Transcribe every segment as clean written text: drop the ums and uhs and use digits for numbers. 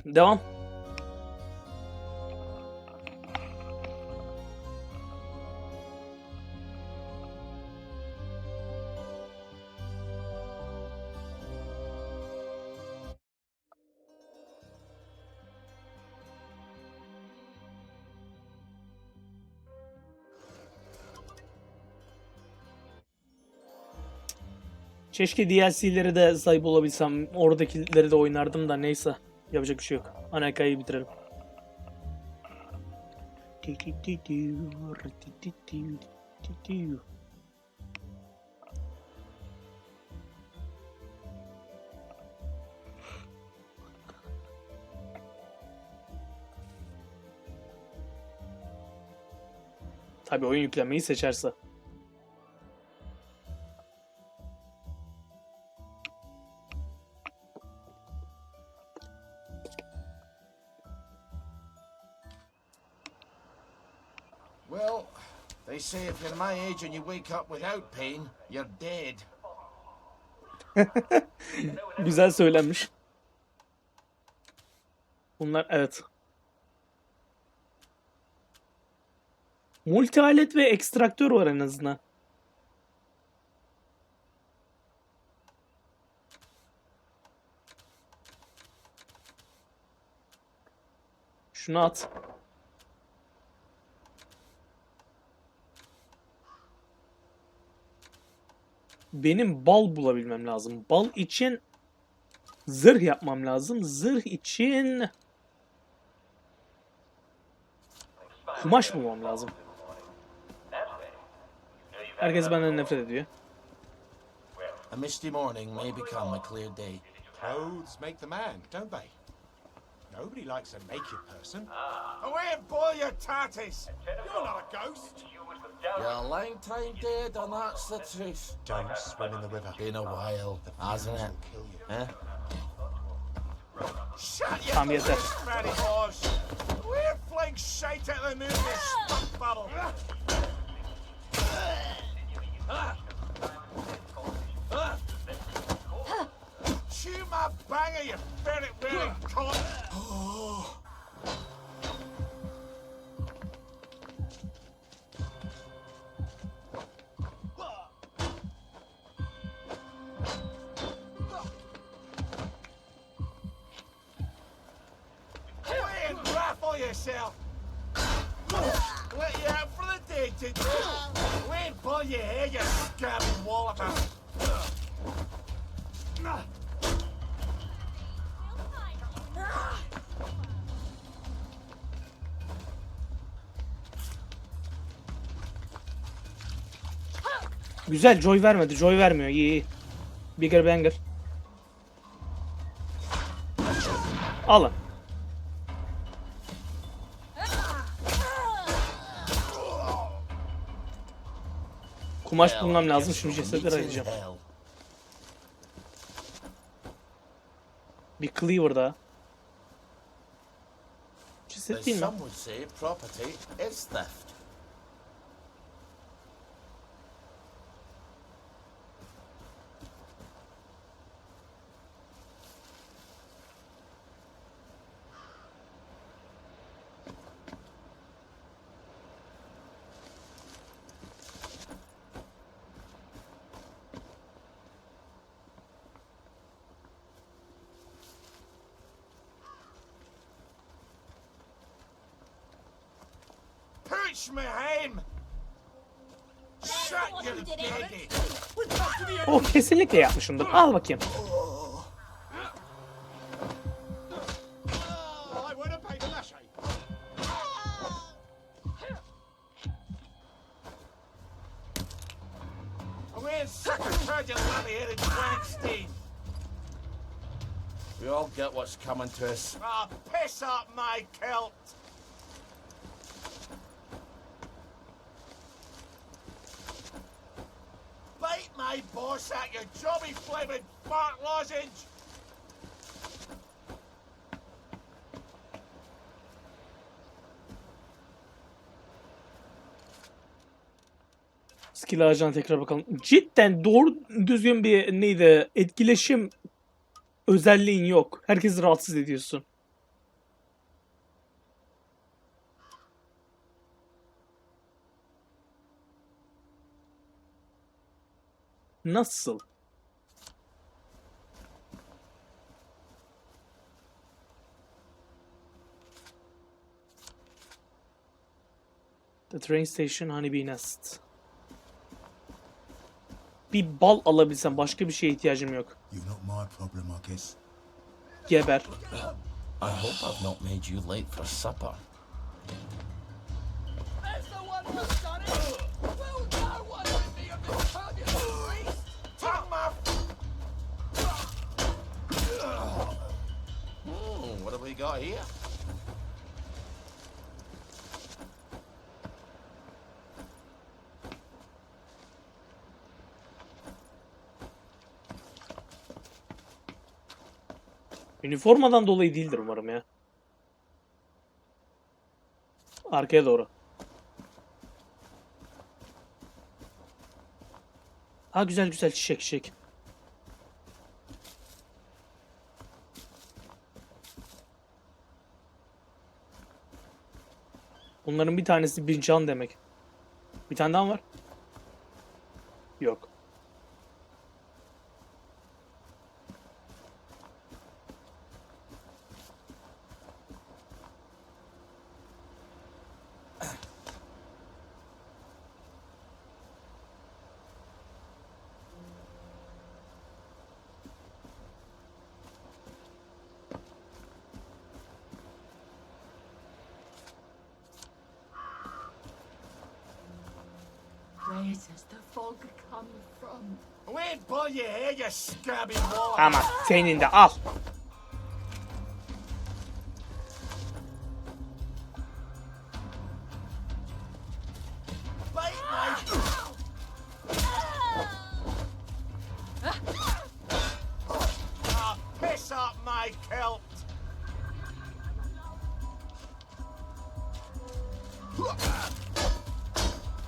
Devam. Keşke DLC'leri de sahip olabilsem. Oradakileri de oynardım da neyse. Yapacak bir şey yok. Ana hikayeyi bitirelim. Tabii oyun yüklemeyi seçerse. Well, they say if you're my age and you wake up without pain, you're dead. Güzel söylenmiş. Bunlar evet. Multi alet ve ekstraktör var en azından. Şunu at. Benim bal bulabilmem lazım. Bal için zırh yapmam lazım. Zırh için kumaş bulmam lazım. Herkes benden nefret ediyor. A misty morning may become a clear day. Clothes make the man, don't they? Nobody likes a naked person. Away and boil your tatties! You're not a ghost. You're a long time dead, and that's the truth. Don't swim in the river. Been a while, hasn't it? Will kill you. Eh? Shut your Tamam yeter. Fanny horse! We're flying shite at the moon, you stuck bubble! Chew my banger, you ferret-wearing cunt! Away and raffle yourself! Let you out for the day, did you? Away and pull your hair, you scabby walloper! Güzel, joy vermedi. Joy vermiyor. İyi iyi. Bigger banger. Alın. Kumaş bulmam lazım. Şimdi cesetleri arayacağım. Bir cleaver daha. Ceset değil mi? Some would say property is theft. Push me heim! Shut your daddy! O kesinlikle yapmışımdır. Al bakayım. I would have paid a lash. Away and suck a turd, you lavvy-headed Wankstein! We all get what's coming to us. Ah, piss up my kilt! Bite my boss at you jobby flavoured fart lozenge! Skill ağacına tekrar bakalım. Cidden doğru düzgün bir neydi? Etkileşim özelliğin yok. Herkesi rahatsız ediyorsun. Nasıl? The train station honeybee nest. Bir bal alabilsem başka bir şeye ihtiyacım yok. You're not my problem, I guess. Geber. I hope I've not made you late for supper. There's the one who's done it! Will no one rid me of this communist beast? Tongue my... What have we got here? Üniformadan dolayı değildir umarım ya. Arkaya doğru. Ha güzel güzel çiçek çiçek. Bunların bir tanesi bir can demek. Bir tane daha mı var? Yok. Where does the fog come from? Wait, pull your head, you scabby wall! Ama senin de al. Bite my... Ah, piss up my kilt!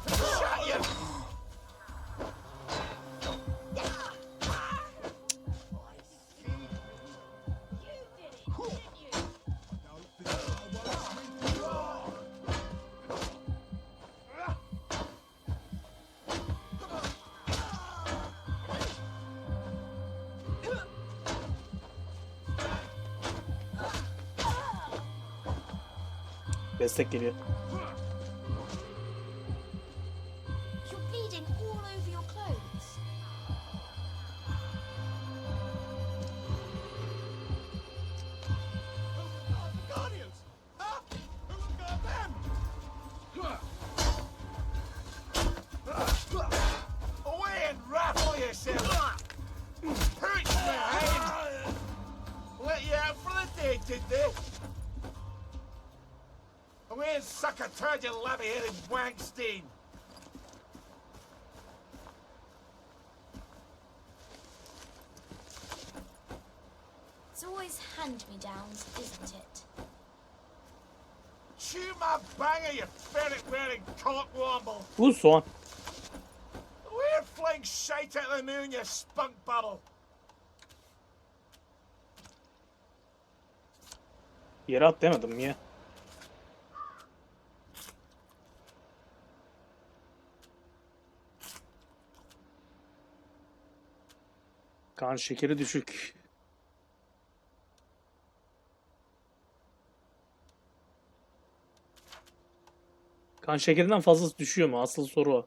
Shut your... Destek geliyor. You're bleeding all over your clothes. The Guardians! Huh? Who's got them? Away and raffle yourself! Hooch behind! Let you out for the day, did they? Away and suck a turd, you labby-headed wankstein! It's always hand-me-downs, isn't it? Chew my banger, you ferret-wearing cockwomble! Bu soğan. We're flying shite at the moon, you spunk bubble! Yere at demedim ya. Kan şekeri düşük. Kan şekerinden fazlası düşüyor mu? Asıl soru o.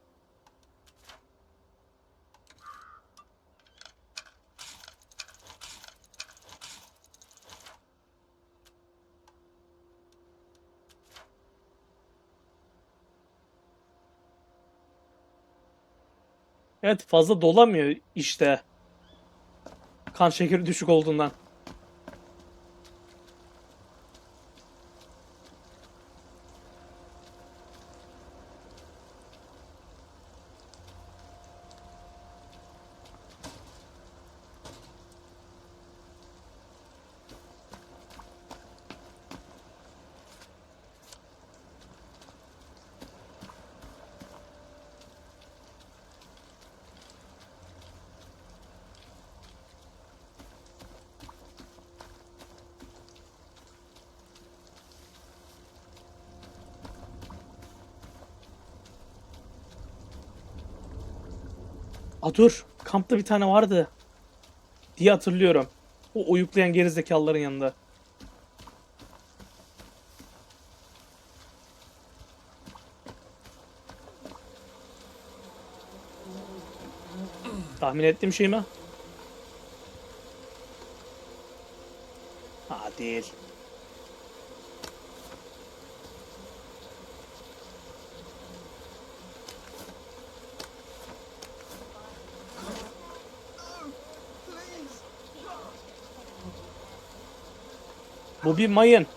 Evet fazla dolamıyor işte. Kan şekeri düşük olduğundan. Aa dur. Kampta bir tane vardı diye hatırlıyorum. O uyuklayan gerizekalıların yanında. Tahmin ettiğim şey mi? Ha, değil. Bu bir mayın.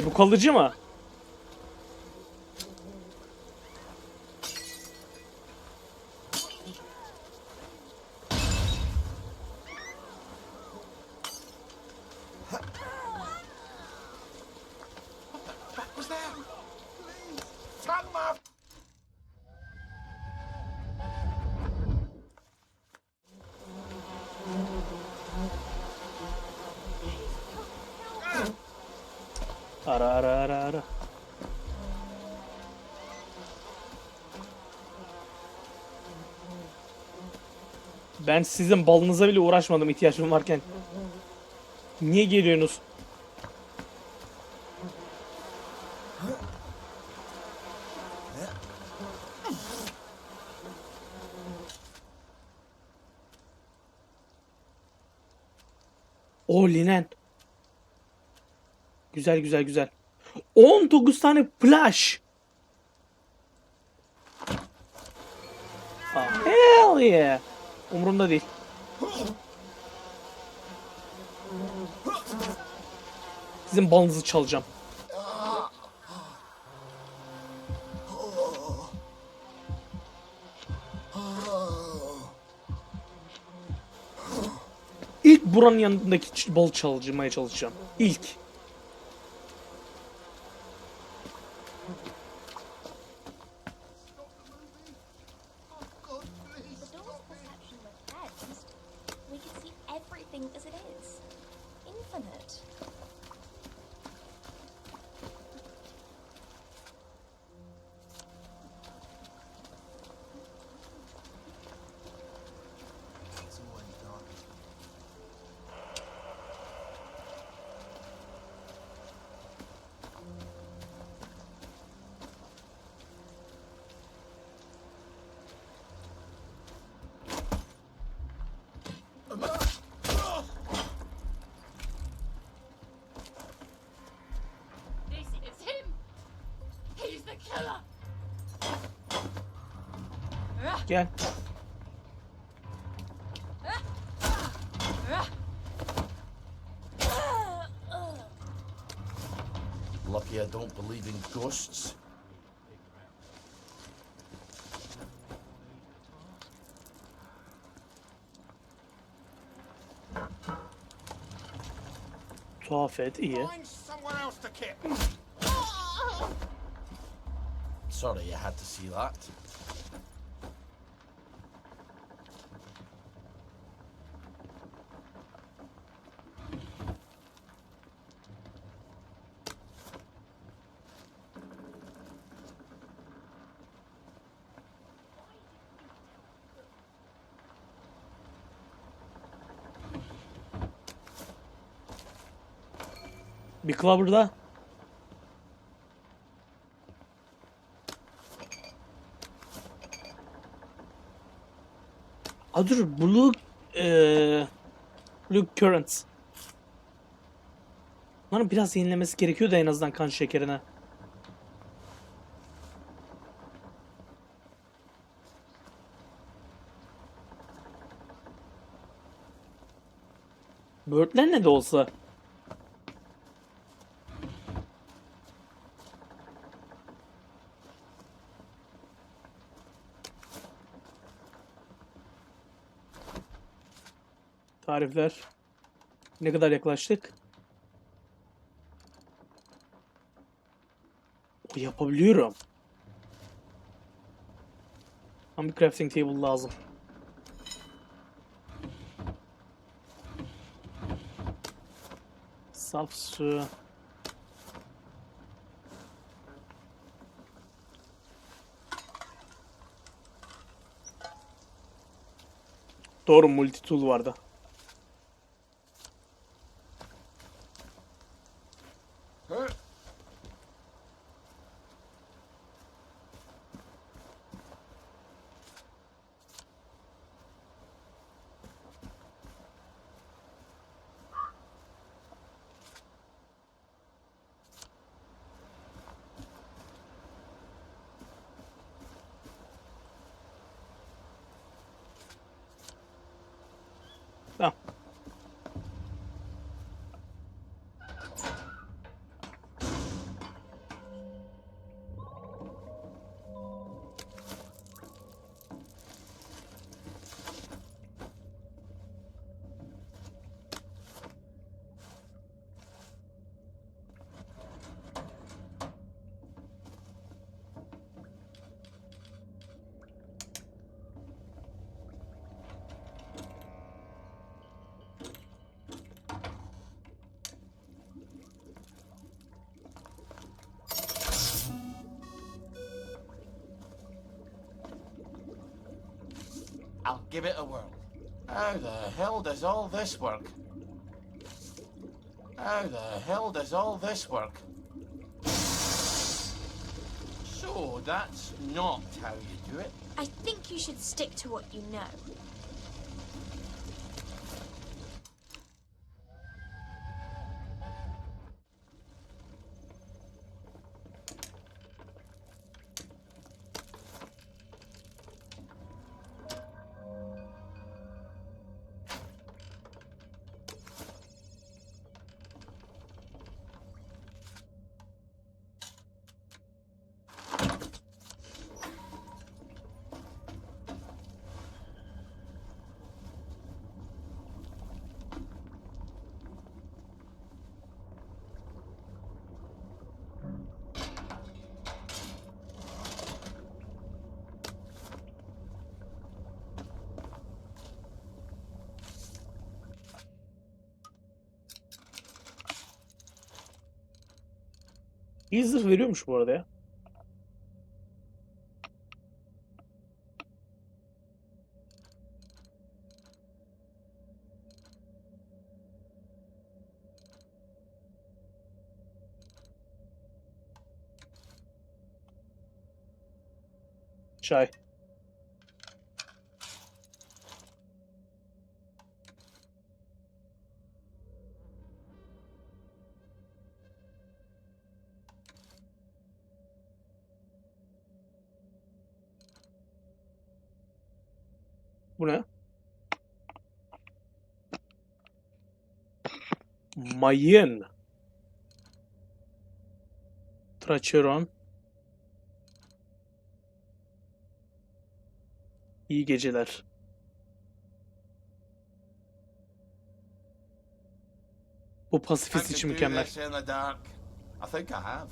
Bu kalıcı mı? What was that? Please. Turn them off. Ara ara ara ara. Ben sizin balınıza bile uğraşmadım ihtiyacım varken. Niye geliyorsunuz? O linen. Güzel güzel güzel. 19 tane flash. Ah, hell yeah. Umurumda değil. Sizin balınızı çalacağım. İlk buranın yanındaki balı çalmaya çalışacağım. İlk. The door's perception were cleansed, we could see everything as it is. Infinite. It's always dark. This is him! He's the killer! Gel. Lucky I don't believe in ghosts. Tuhaf et iyi. Find someone else to kick. Sorry you had to see that. Bir Clover'da. Dur Blue Currents. Bunların biraz yenilemesi gerekiyordu en azından kan şekerine. Böğürtlen ne de olsa. Tarifler. Ne kadar yaklaştık? Yapabiliyorum. Ama bir crafting table lazım. Saf su. Doğru, multi tool vardı. Huh? Tamam. I'll give it a whirl. How the hell does all this work? How the hell does all this work? So that's not how you do it. I think you should stick to what you know. İyi zırh veriyormuş bu arada ya. Çay. Bu ne? Mayın. Tracheron. İyi geceler. Bu pasifist I için could do mükemmel. this in the dark. I think I have.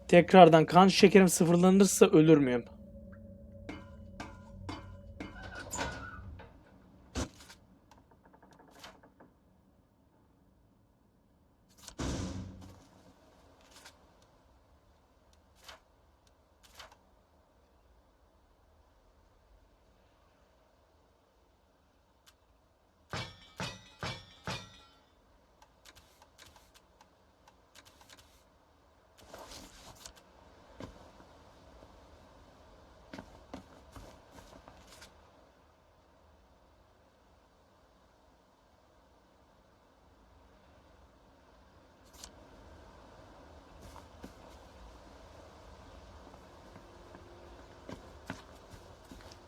Tekrardan kan şekerim sıfırlanırsa ölür müyüm?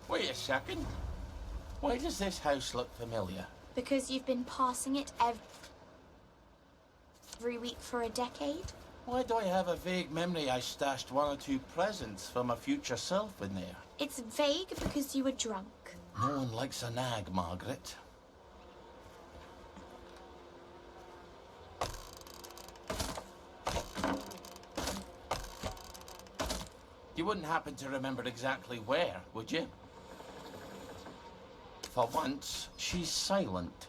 Wait a second. Why does this house look familiar? Because you've been passing it every week for a decade? Why do I have a vague memory I stashed one or two presents for my future self in there? It's vague because you were drunk. No one likes a nag, Margaret. You wouldn't happen to remember exactly where, would you? For once, she's silent.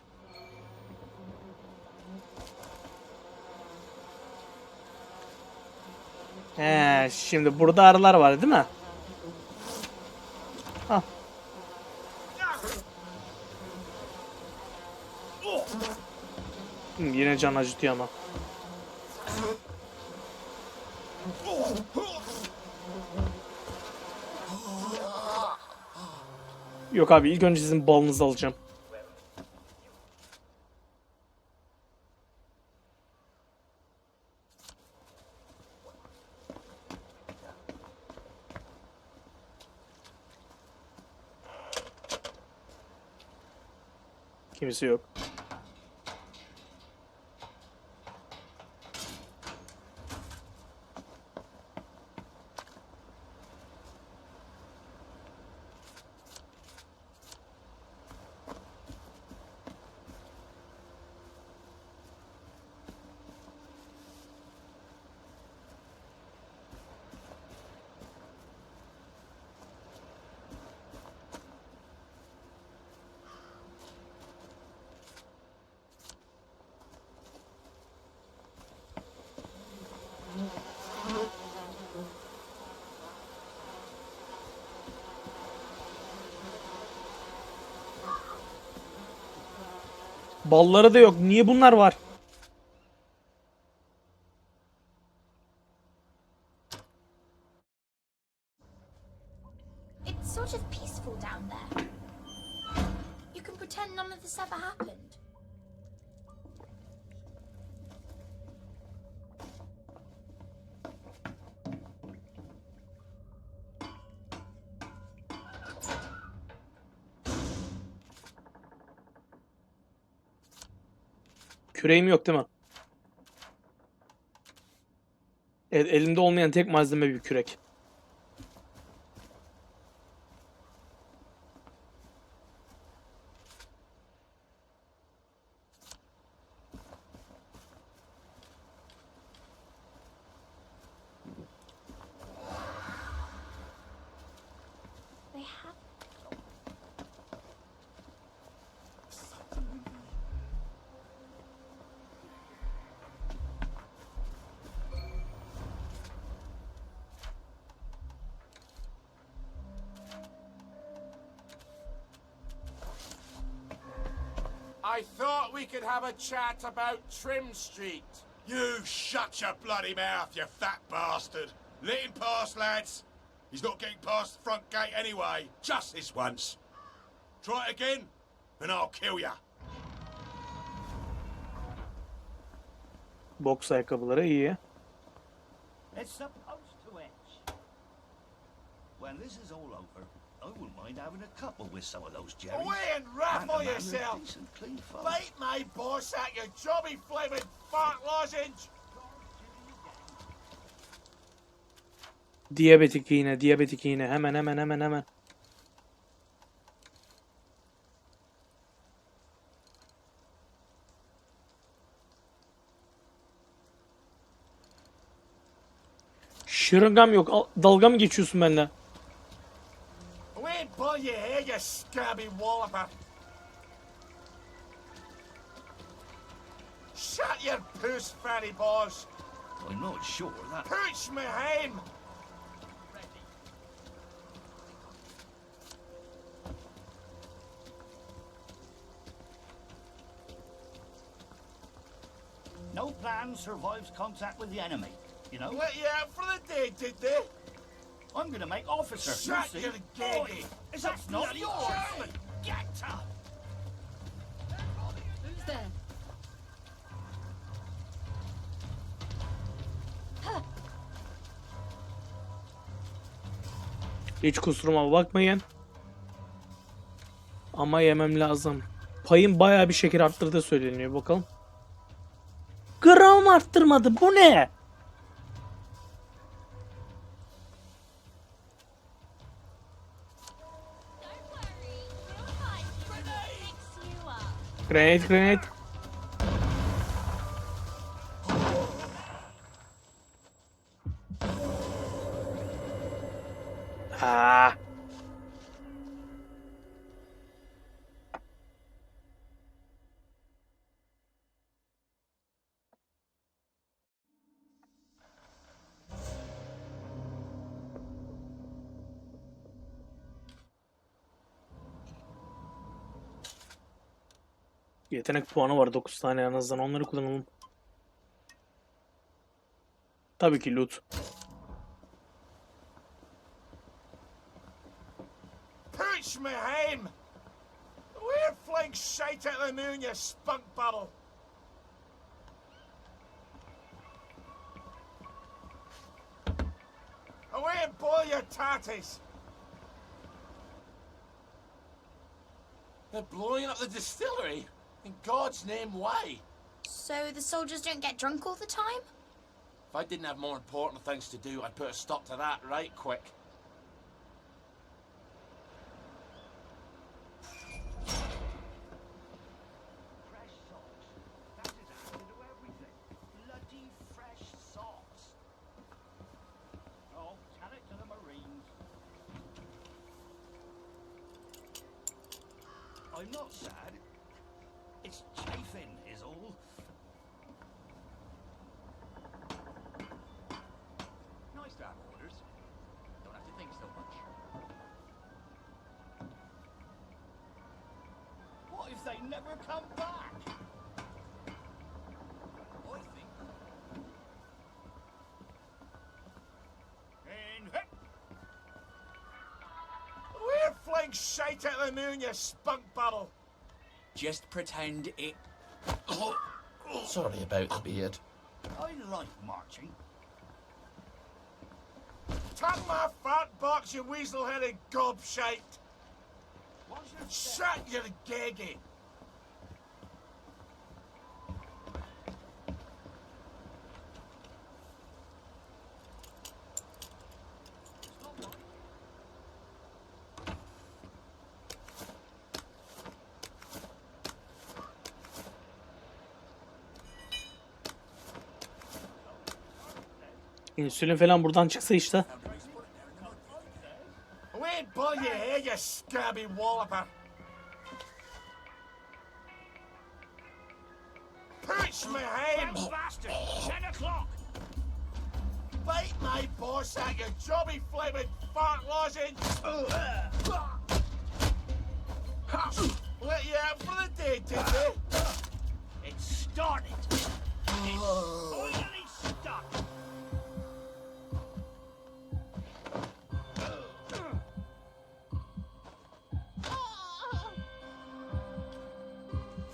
Şimdi burada arılar var değil mi? Hah. Yine can acıtıyor ama. Yok abi, ilk önce sizin balınızı alacağım. Kimse yok. Balları da yok. Niye bunlar var? It's sort of peaceful down there. You can pretend none of this ever happened. Küreğim yok değil mi? Evet, elimde olmayan tek malzeme bir kürek. They have. I thought we could have a chat about Trim Street. You shut your bloody mouth, you fat bastard. Let him pass, lads. He's not getting past the front gate anyway. Just this once. Try it again, and I'll kill ya. Boks ayakkabıları iyi. It's supposed to itch. When this is all over, I wouldn't mind having a couple with some of those Jerrys. Away and raffle yourself! Decent, clean folk. Bite my boss at your jobby flaming fart lozenge! Diyabetik iğne, diyabetik iğne. Hemen. Şırıngam yok. Dalga mı geçiyorsun benimle? Away and pull your hair, you scabby walloper! Shut your puss, fatty boss! I'm not sure that... Pooch me heim! No plan survives contact with the enemy, you know? Let you out for the day, did they? I'm gonna make officer. Shut you see. your gaggy! Oi, is that not bloody yours? German! Get up! Who's there? Hiç kusuruma bakmayın. Ama yemem lazım. Payın bayağı bir şeker arttırdığı söyleniyor. Bakalım. Gram arttırmadı. Bu ne? Don't worry, we'll find you and fix you up. Grenade. Ha. Yetenek puanı var 9 tane, en azından onları kullanalım. Tabii ki loot. Pooch me hame! We're fling shite at the moon, you spunk bubble! Away and boil your tatties! They're blowing up the distillery? In God's name, why? So the soldiers don't get drunk all the time? If I didn't have more important things to do, I'd put a stop to that right quick. Fresh socks. That is how to do everything. Bloody fresh socks. Oh, tell it to the Marines. I'm not sad. It's chafing, is all. Nice to have orders. Don't have to think so much. What if they never come back? I think. In hip. We're fling shite at the moon, you spunk bubble! Just pretend it. Sorry about the beard. I like marching. Tongue my fat box, you weasel-headed gobshite! What's your step? Shut your geggy! İnsülin falan buradan çıksa işte. Away and boil your head, you scabby walloper! Pooch me hame! Bastard! 10 o'clock! Bite my boss at you jobby flaming fart lozenge! Let you out for the day, did they? It started! It's finally stuck!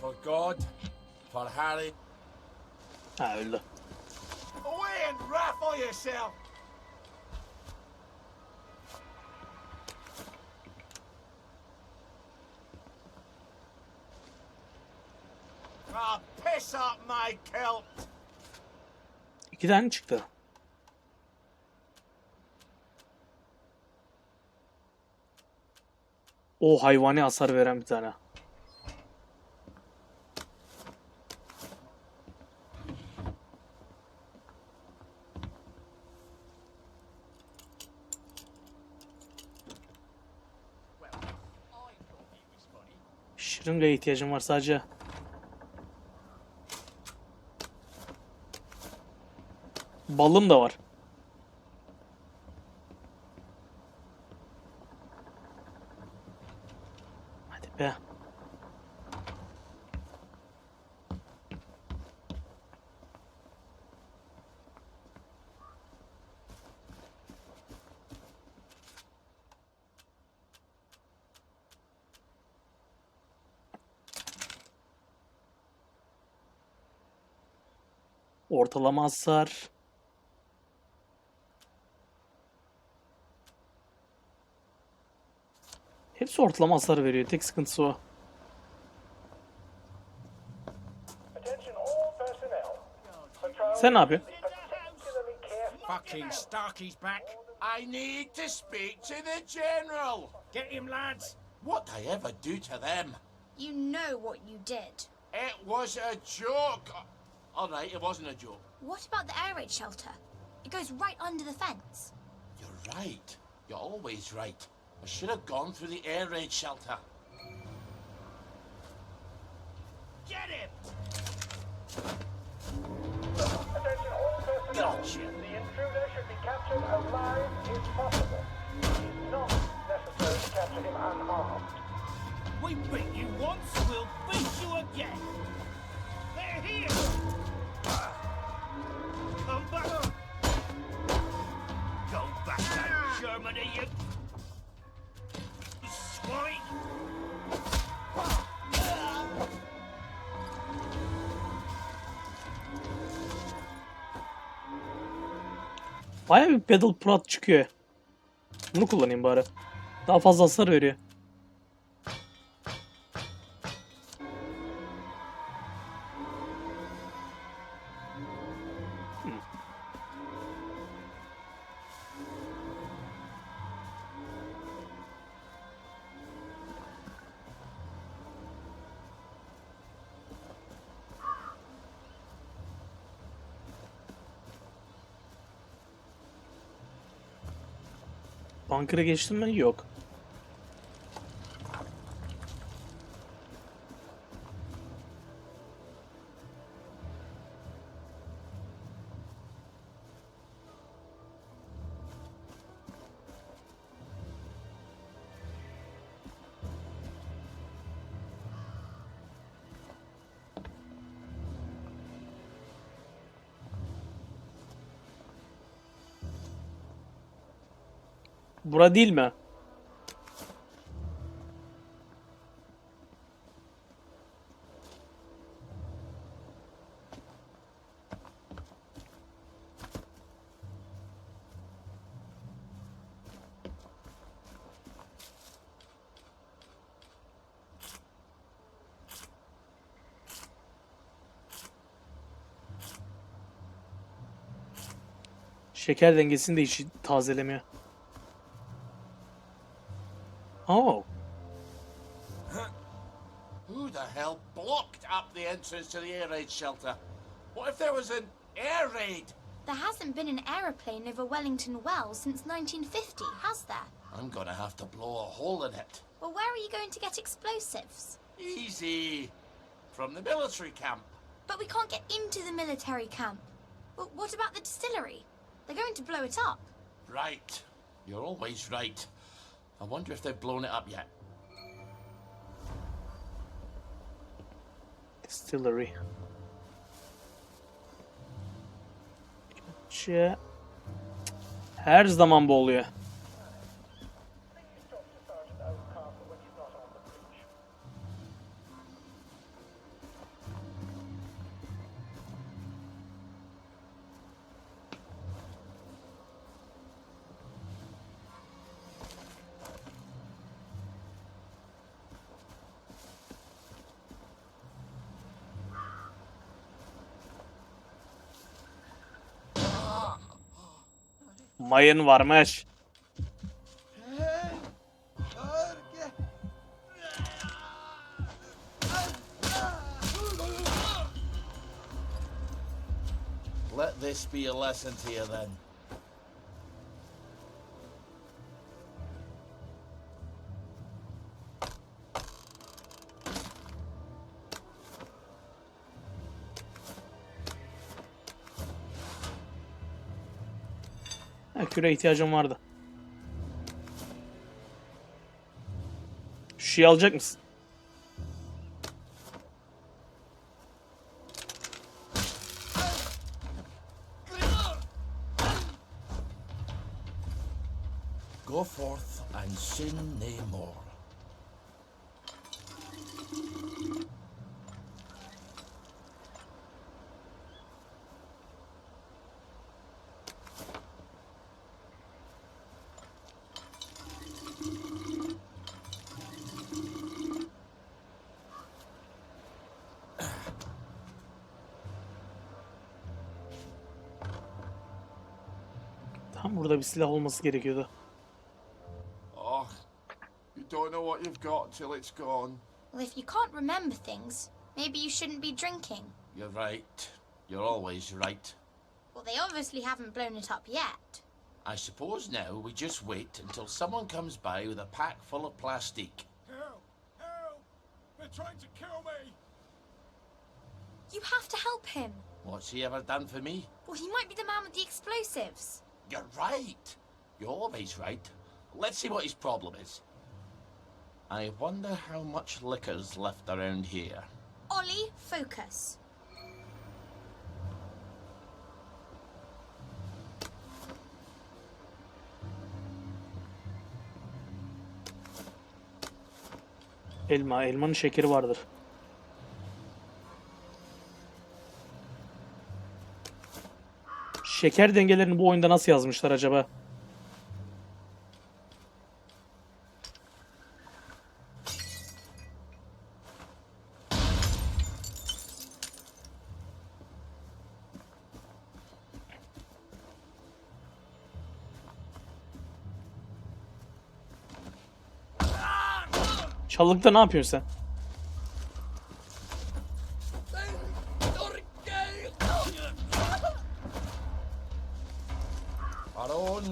For God, for Harry, Ha, öldü. Away and raffle yourself! Ah, piss up my kilt! 2 tane çıktı. O hayvani hasar veren bir tane. Şırıngaya ihtiyacım var sadece. Balım da var. Hadi be. Ortalama hasar. Hepsi ortalama hasar veriyor. Tek sıkıntısı o. Sen ne yapıyorsun? Fucking Starkey's back. I need to speak to the General. Get him, lads. What I ever do to them? You know what you did. It was a joke. All right, it wasn't a joke. What about the air raid shelter? It goes right under the fence. You're right. You're always right. I should have gone through the air raid shelter. Get him! Attention all personnel. Gotcha. The intruder should be captured alive if possible. It is not necessary to capture him unarmed. We beat you once, we'll beat you again. They're here. Come back. Go back to Germany, you swine. Bayağı bir pedal prat çıkıyor. Bunu kullanayım bari. Daha fazla hasar veriyor. Bunker'a geçtim mi? Yok. Bura değil mi? Şeker dengesini de hiç tazelemiyor. Oh. Who the hell blocked up the entrance to the air raid shelter? What if there was an air raid? There hasn't been an aeroplane over Wellington Wells since 1950, has there? I'm gonna have to blow a hole in it. Well, where are you going to get explosives? Easy. From the military camp. But we can't get into the military camp. Well, what about the distillery? They're going to blow it up. Right. You're always right. I wonder if they've blown it up yet. Distillery. Her zaman bu oluyor. Please talk to Sergeant Oldcastle when he's not on the bridge. Mayın varmış. Let this be a lesson to you then. Ha, küre ihtiyacım vardı. Şu şeyi alacak mısın? Go forth and sin no more. Tam burada bir silah olması gerekiyordu. Oh, you don't know what you've got till it's gone. Well, if you can't remember things, maybe you shouldn't be drinking. You're right. You're always right. Well, they obviously haven't blown it up yet. I suppose now we just wait until someone comes by with a pack full of plastique. Help! Help! They're trying to kill me! You have to help him. What's he ever done for me? Well, he might be the man with the explosives. You're right. You're always right. Let's see what his problem is. I wonder how much liquor's left around here. Ollie, focus. Elma. Elmanın şekeri vardır. Şeker dengelerini bu oyunda nasıl yazmışlar acaba? Çalılıkta ne yapıyorsun sen? Baron!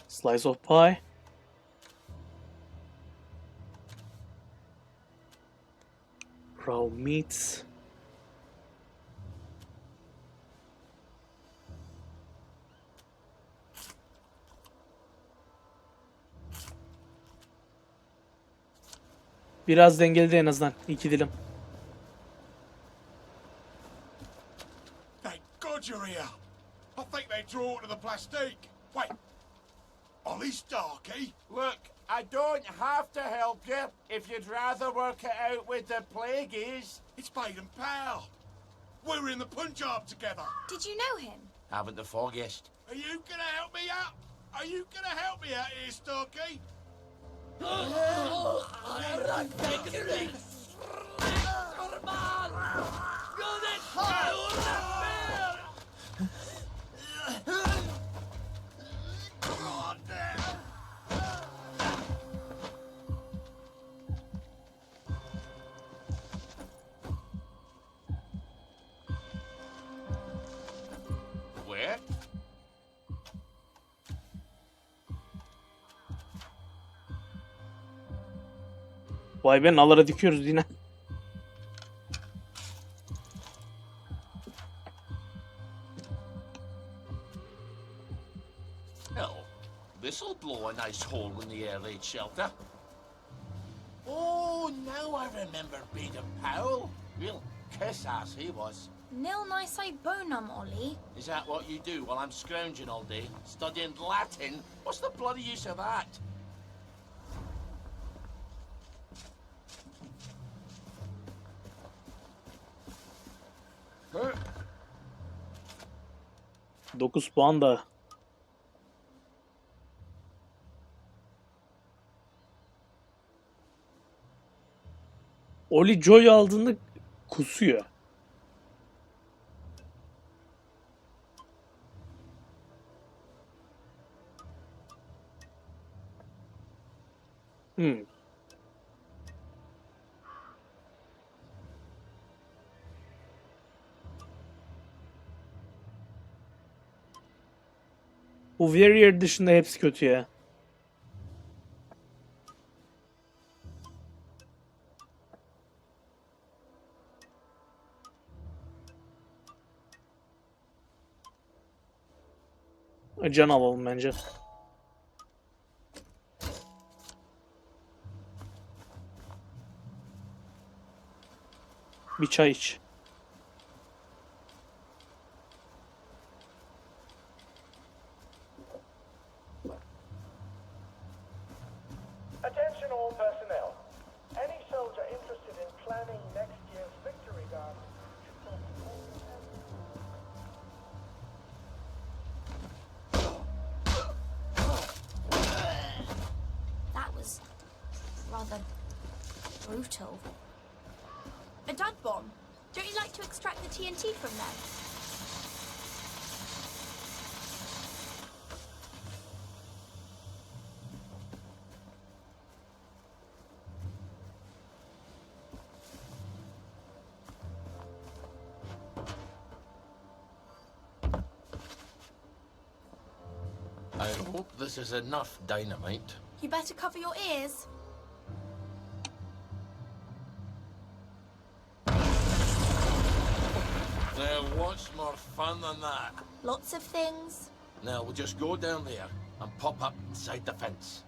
Slice of pie. Raw meats. Biraz dengeledi en azından. 2 dilim. Thank God you're here. I think they draw to the plastique. Wait. Ollie's darky? Look, I don't have to help you if you'd rather work it out with the plagueies. It's Baden Powell. We were in the Punjab together. Did you know him? Haven't the foggiest. Are you gonna help me out? Are you gonna help me out here, Starkey? Where? Vay be, nalara dikiyoruz yine. Oh, this'll blow a nice hole in the air raid shelter. Oh, now I remember Baden Powell. Real kiss-ass he was. Nil nisi bonum, Ollie. Is that what you do while I'm scrounging all day? Studying Latin? What's the bloody use of that? Huh? 9 puan da. Oli Joy aldığında kusuyor. Hmm. Bu Warrior dışında hepsi kötü ya. Can alalım bence. Bir çay iç. Attention all personnel. Any soldier interested in planning next year's victory garden should talk to all That was rather brutal. A dud bomb? Don't you like to extract the TNT from them? I hope this is enough dynamite. You better cover your ears. Now, what's more fun than that? Lots of things. Now, we'll just go down there and pop up inside the fence.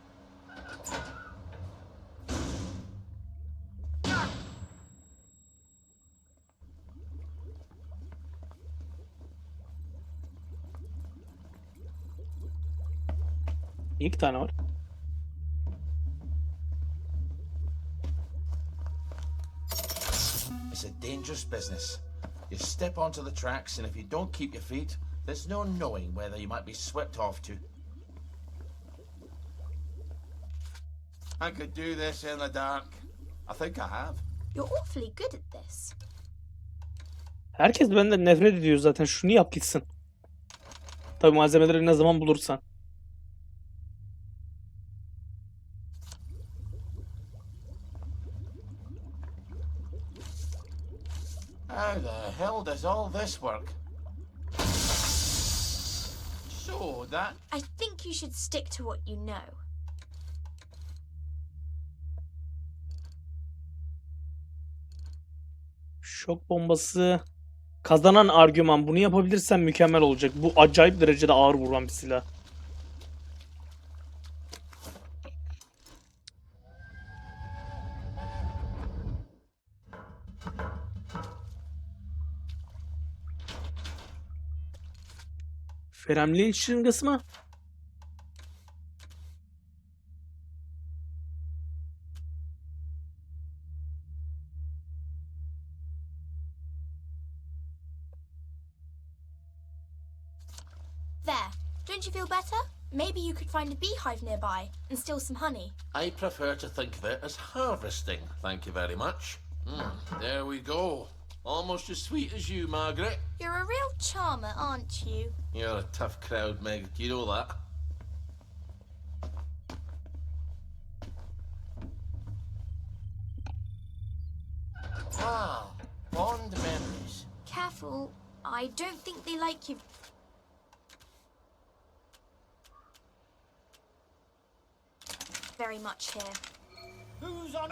İki tane var. It's a dangerous business. You step onto the tracks, and if you don't keep your feet, there's no knowing whether you might be swept off to. I could do this in the dark. I think I have. You're awfully good at this. Herkes benden nefret ediyor zaten. Şunu yap gitsin. Tabii malzemeleri ne zaman bulursan. How the hell does all this work? So that... I think you should stick to what you know. Şok bombası. Kazanan argüman. Bunu yapabilirsen mükemmel olacak. Bu acayip derecede ağır vuran bir silah. Feremliğin şırıngası mı? There. Don't you feel better? Maybe you could find a beehive nearby and steal some honey. I prefer to think of it as harvesting, thank you very much. There we go. Almost as sweet as you, Margaret. You're a real charmer, aren't you? You're a tough crowd, Meg. Do you know that? Ah, fond memories. Careful. I don't think they like you very much here. Who's on?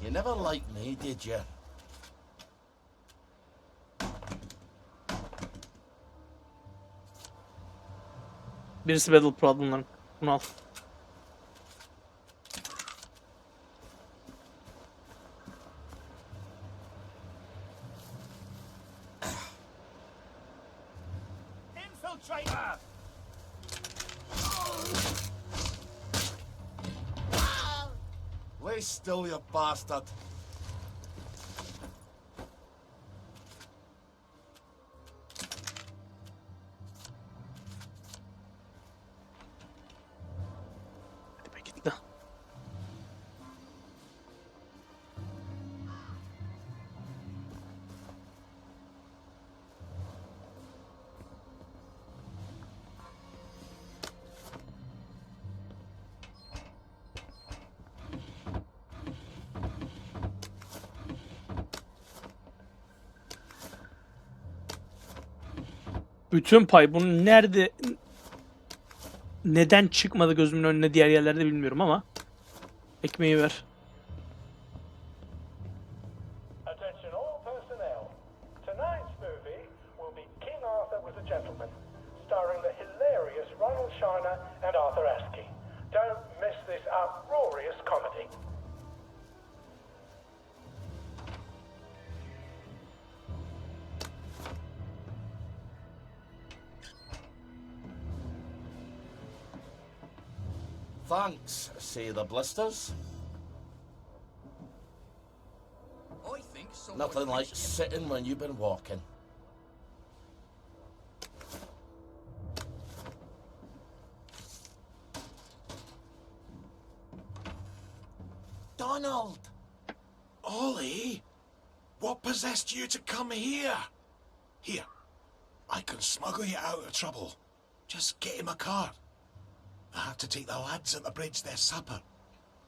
You never liked me, did you? Birisi Battle Pro bunların. Bunu al. Infiltrator! Lay still, you bastard. Hadi be git lan. Bütün pay bunun nerede neden çıkmadı gözümün önüne diğer yerlerde bilmiyorum ama ekmeği ver. Attention all personnel. Tonight's movie will be King Arthur was a Gentleman, starring the hilarious Ronald Shiner and Arthur Askey. Don't miss this uproarious comedy. Thanks, say the blisters. I think someone Nothing like thinks sitting when you've been walking. Donald! Ollie, what possessed you to come here? Here, I can smuggle you out of trouble. Just get him a cart. I have to take the lads at the bridge their supper.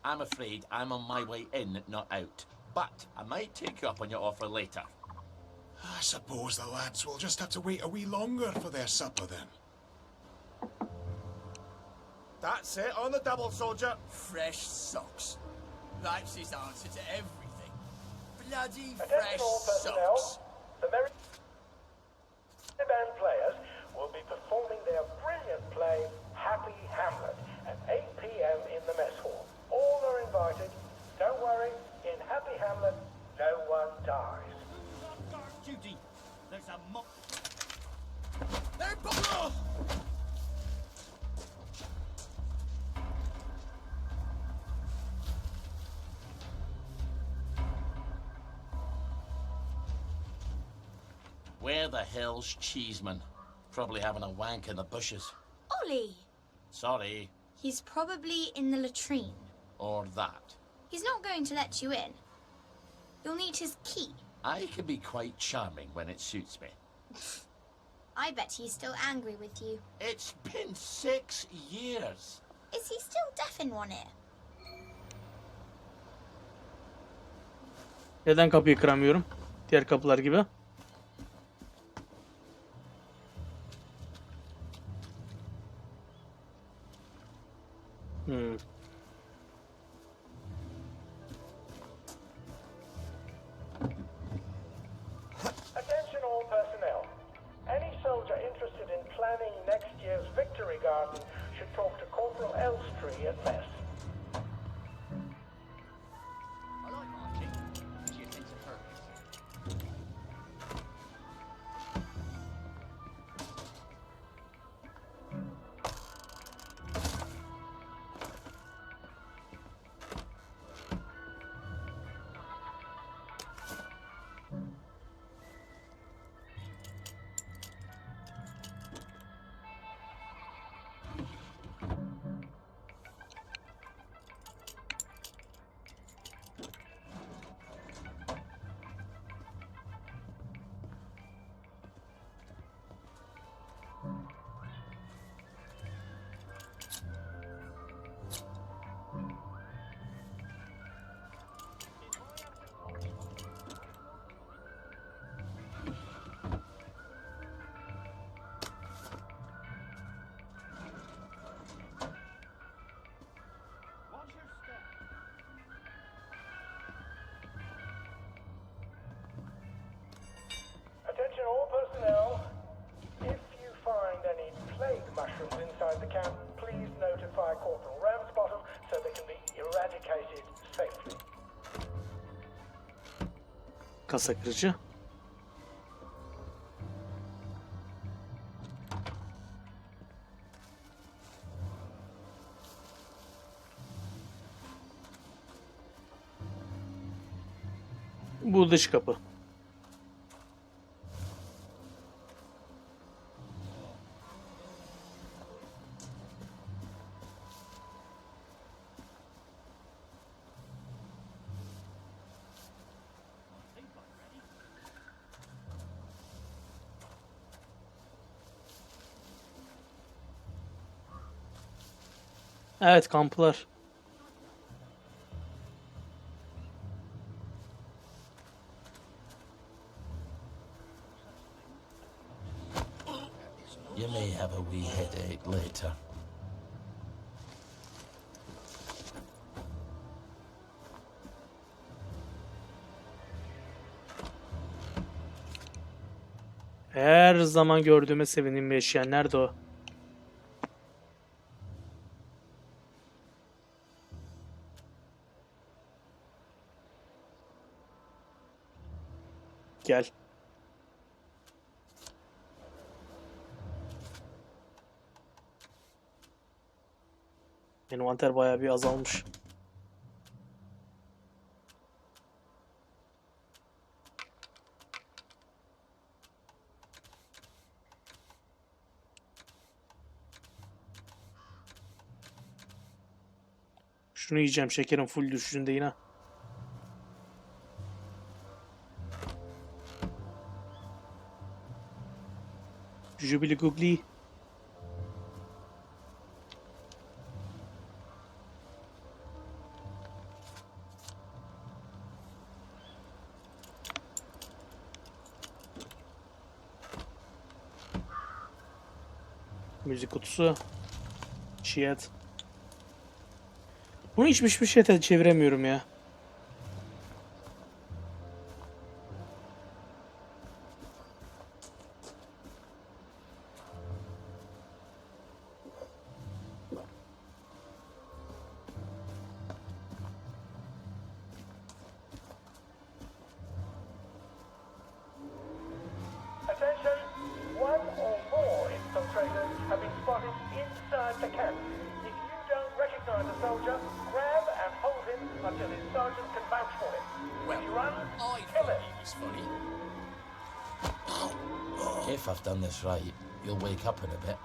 I'm afraid I'm on my way in, not out. But I might take you up on your offer later. I suppose the lads will just have to wait a wee longer for their supper then. That's it on the double, soldier. Fresh socks. Life's his answer to everything. Bloody fresh Attention all personnel. socks. The Merry Band players will be performing their brilliant play, Happy Hamlet, at 8 p.m. in the mess hall. All are invited. Don't worry, in Happy Hamlet, no one dies. Guard duty. There's a mock. They're both. Where the hell's Cheeseman? Probably having a wank in the bushes. Ollie! Sorry. He's probably in the latrine. Or that. He's not going to let you in. You'll need his key. I can be quite charming when it suits me. I bet he's still angry with you. It's been 6 years. Is he still deaf in one ear? Neden kapıyı kıramıyorum? Diğer kapılar gibi. Attention all personnel. Any soldier interested in planning next year's Victory Garden should talk to Corporal Elstree at mess. I like marching. Gives you a sense of purpose. Watch your step. Attention all personnel. If you find any plague mushrooms inside the camp, please notify Corporal Ramsbottom so they can be eradicated safely. Kasa kırıcı. Bu dış kapı. Evet, kamplar. You may have a wee headache later. Her zaman gördüğüme sevindiğim bir eşya. Nerede o? Gel. Envanter bayağı bir azalmış. Şunu yiyeceğim. Şekerim full düşüşünde yine. Jubili googly. Müzik kutusu. Şiyet. Bunu hiçbir şeye çeviremiyorum ya. Attention! One or more infiltrators have been spotted inside the camp. If you don't recognize a soldier, grab and hold him until his sergeant can vouch for him. When he runs, I kill thought him. he was funny. If I've done this right, you'll wake up in a bit.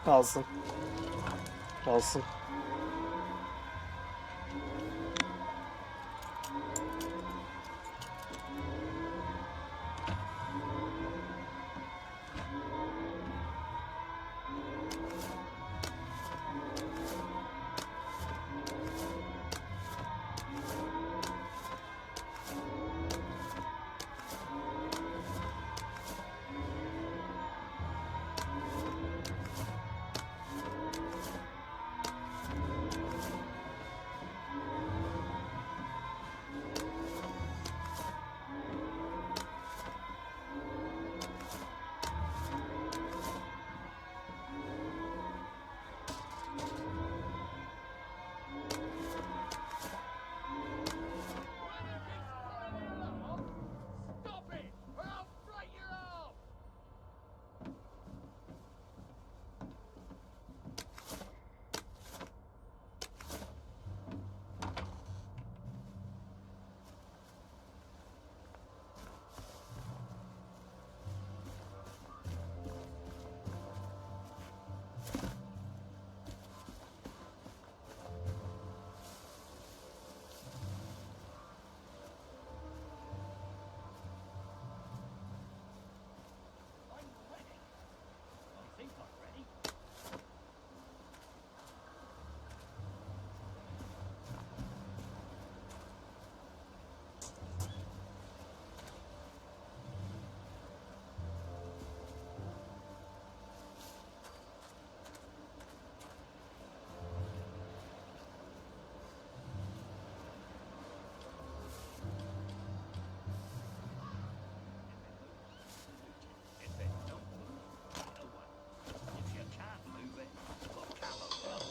Kalsın. Kalsın. Stop it, or I'll fright you off! I'm ready. I think I'm ready. If it don't move, no one. If you can't move it, well, camo will.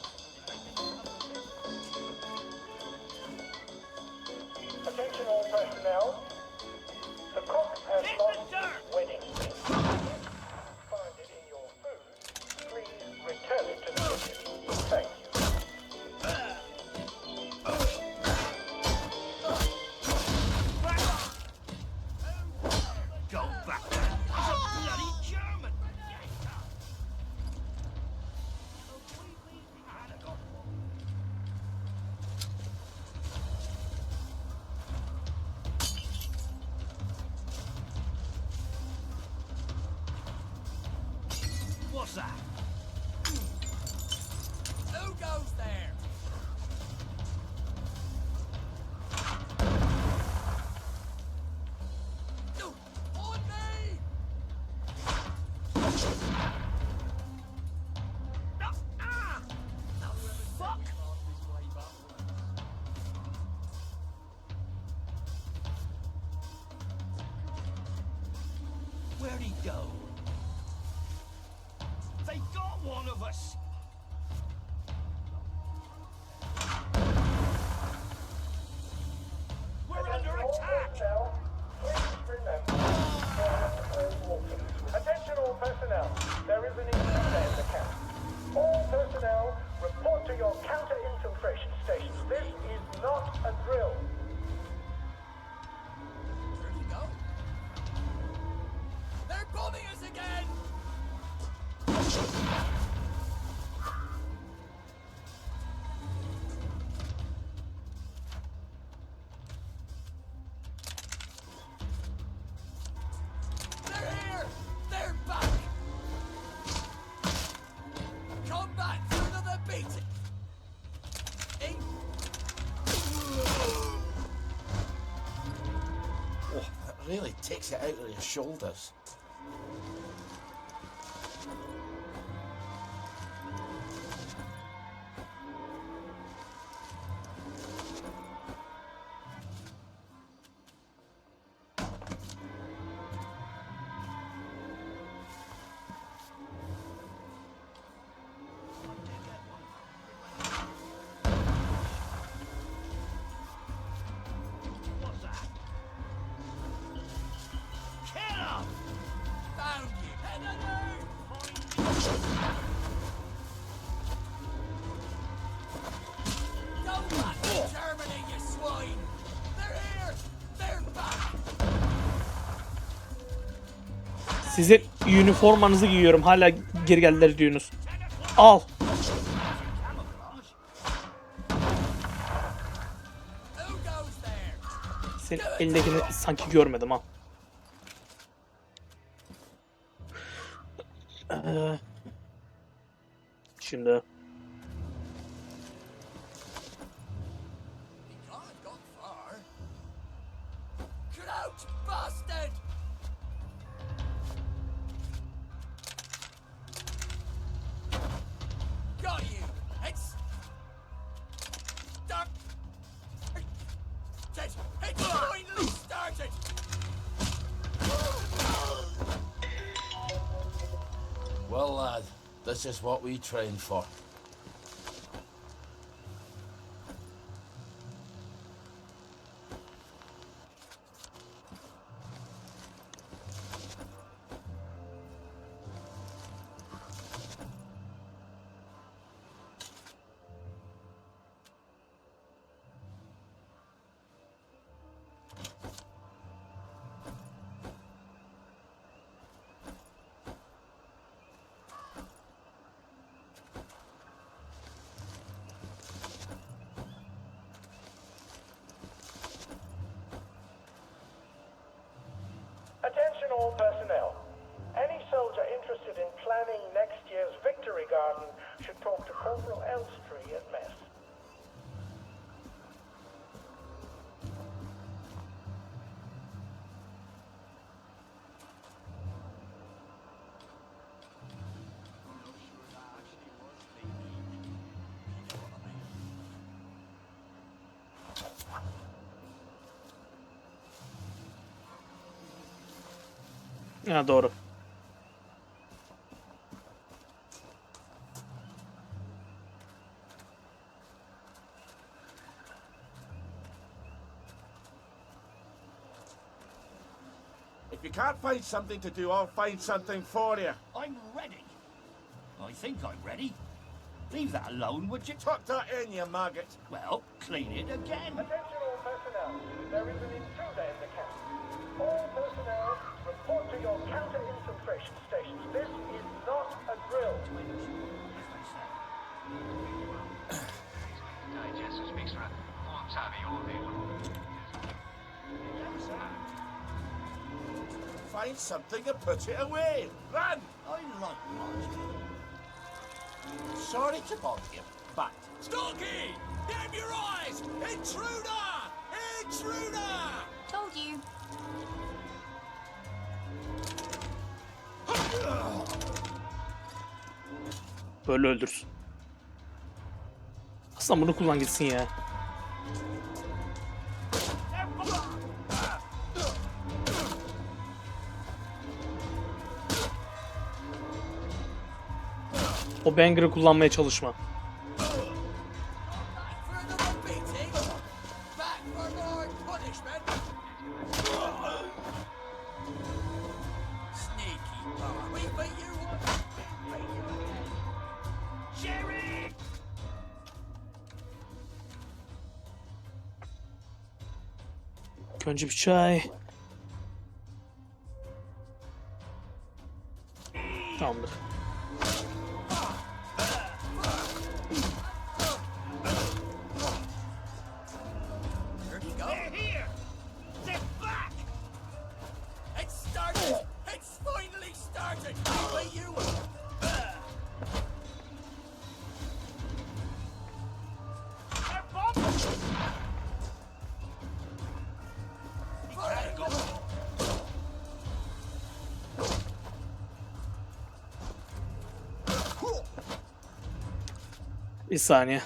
Attention all personnel. The cook has Hit lost the dirt! his wedding ring. If you find it in your food, please return it to the kitchen. Thank you. Go back there. He's a bloody German. What's that? Who goes there? No, on me! The fuck? Where'd he go? They got one of us! We're under attack! Please remember, all orphans. Attention all personnel. There is an intruder in the camp. All personnel, report to your counter-infiltration stations. This is not a drill. Where'd he go? They're bombing us again! They're here! They're back! Come back for another beating! Eight. Oh, that really takes it out of your shoulders. Sizin üniformanızı giyiyorum. Hala geri geldiler diyorsunuz. Al. Senin elindekini sanki görmedim ha. Şimdi He can't have gone far. Crouch, bastard! Got you. It's start. It's finally started. Well, lad, this is what we trained for. Attention all personnel. Any soldier interested in planning next year's Victory Garden should talk to Corporal Elstree at mess. ha doğru. If you can't find something to do, I'll find something for you. I'm ready. I think I'm ready. Leave that alone, would you? Tuck that in, you maggot. Well, clean it again. Attention all personnel. There is an intruder in the camp. All personnel report to your counter-infiltration stations. This is not a drill. Find something and put it away. Run! I like marching. Sorry to bother you, but Stalky! Damn your eyes! Intruder! Intruder! Told you. Böyle öldürsün. Aslında bunu kullan gitsin ya. O banger'ı kullanmaya çalışma. Back for another beating? Back for more punishment? Sneaky bum. We beat you once. Jerry! Önce bir çay. Tamamdır. Where'd he go? They're here! They're back! It started! It's finally started! We beat you! Bir saniye.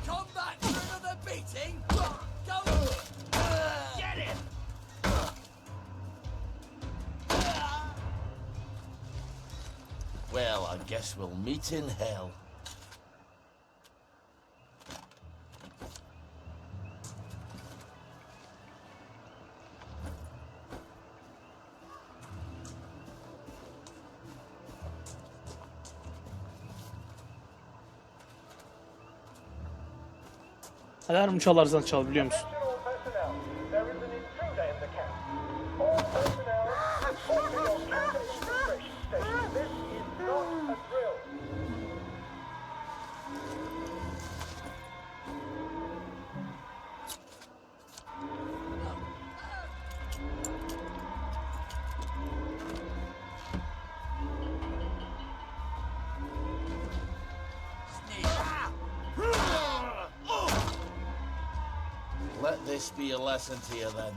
Come back for another beating! Go! Get him! well, I guess we'll meet in hell. Alarm çalarsan çal biliyor musun? Attention all personnel. There is an intruder in the camp. this be a lesson to you then.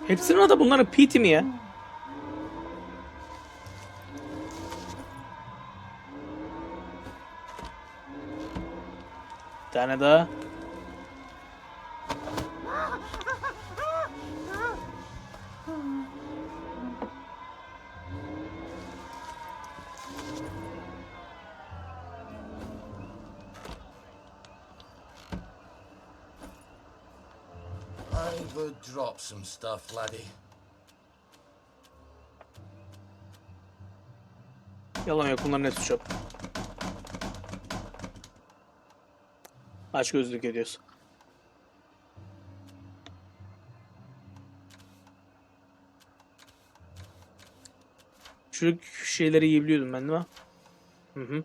Hepsinin adı bunların PT mi ya? Bir tane daha. I would drop some stuff, laddie. Yalan yok, bunların hepsi çöp. Aç gözlük ediyorsun. Şu şeyleri yiyebiliyordum ben değil mi? Hı hı.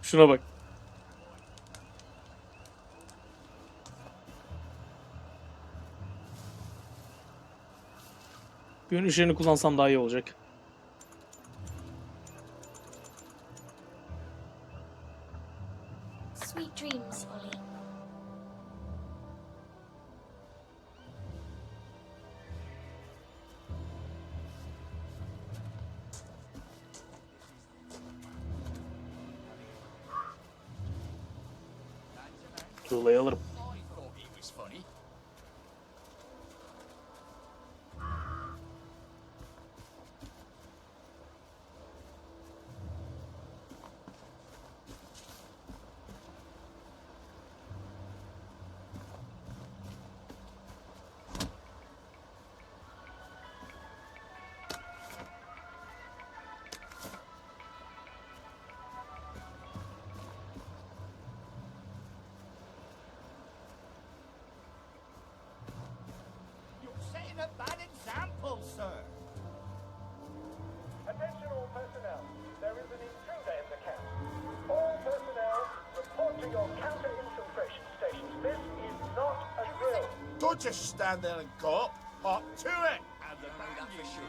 Şuna bak. Gün ışığını kullansam daha iyi olacak. Sweet dreams, Ollie. Tuğlayı alırım. I thought he was funny. You're setting a bad example, sir. Attention all personnel. There is an intruder in the camp. All personnel, report to your counter-infiltration stations. This is not a drill. Don't just stand there and gawp. Hop to it. And the know that for sure.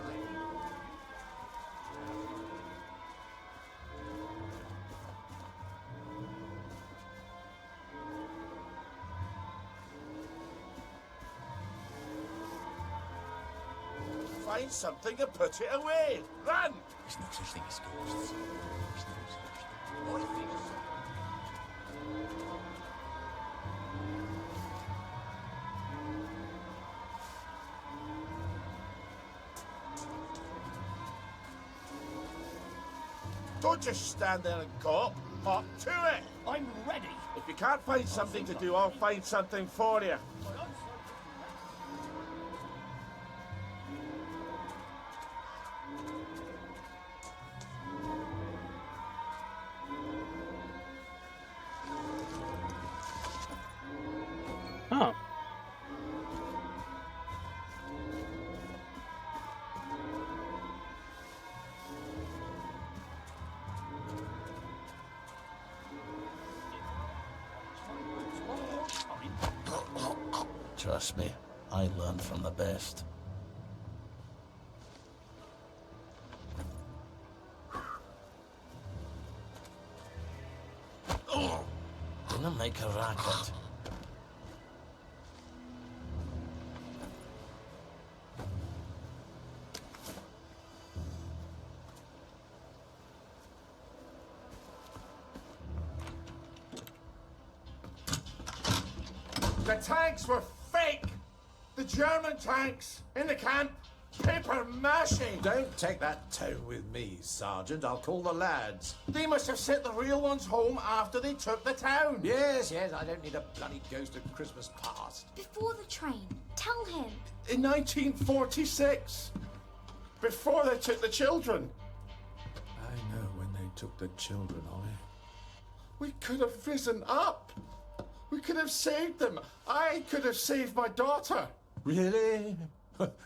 Find something and put it away. Run! There's no such thing as ghosts. There's no such thing. I think so. Don't just stand there and gawp. Hop to it. I'm ready. If you can't find something to do, I'll find something for you. Ha. Trust me, I learned from the best. Gonna make a racket. The tanks were fake. The German tanks in the camp. Paper mache. Don't take that tone with me, Sergeant. I'll call the lads. They must have sent the real ones home after they took the town. Yes, I don't need a bloody ghost of Christmas past. Before the train. Tell him. In 1946. Before they took the children. I know when they took the children, Ollie. We could have risen up. We could have saved them. I could have saved my daughter. Really?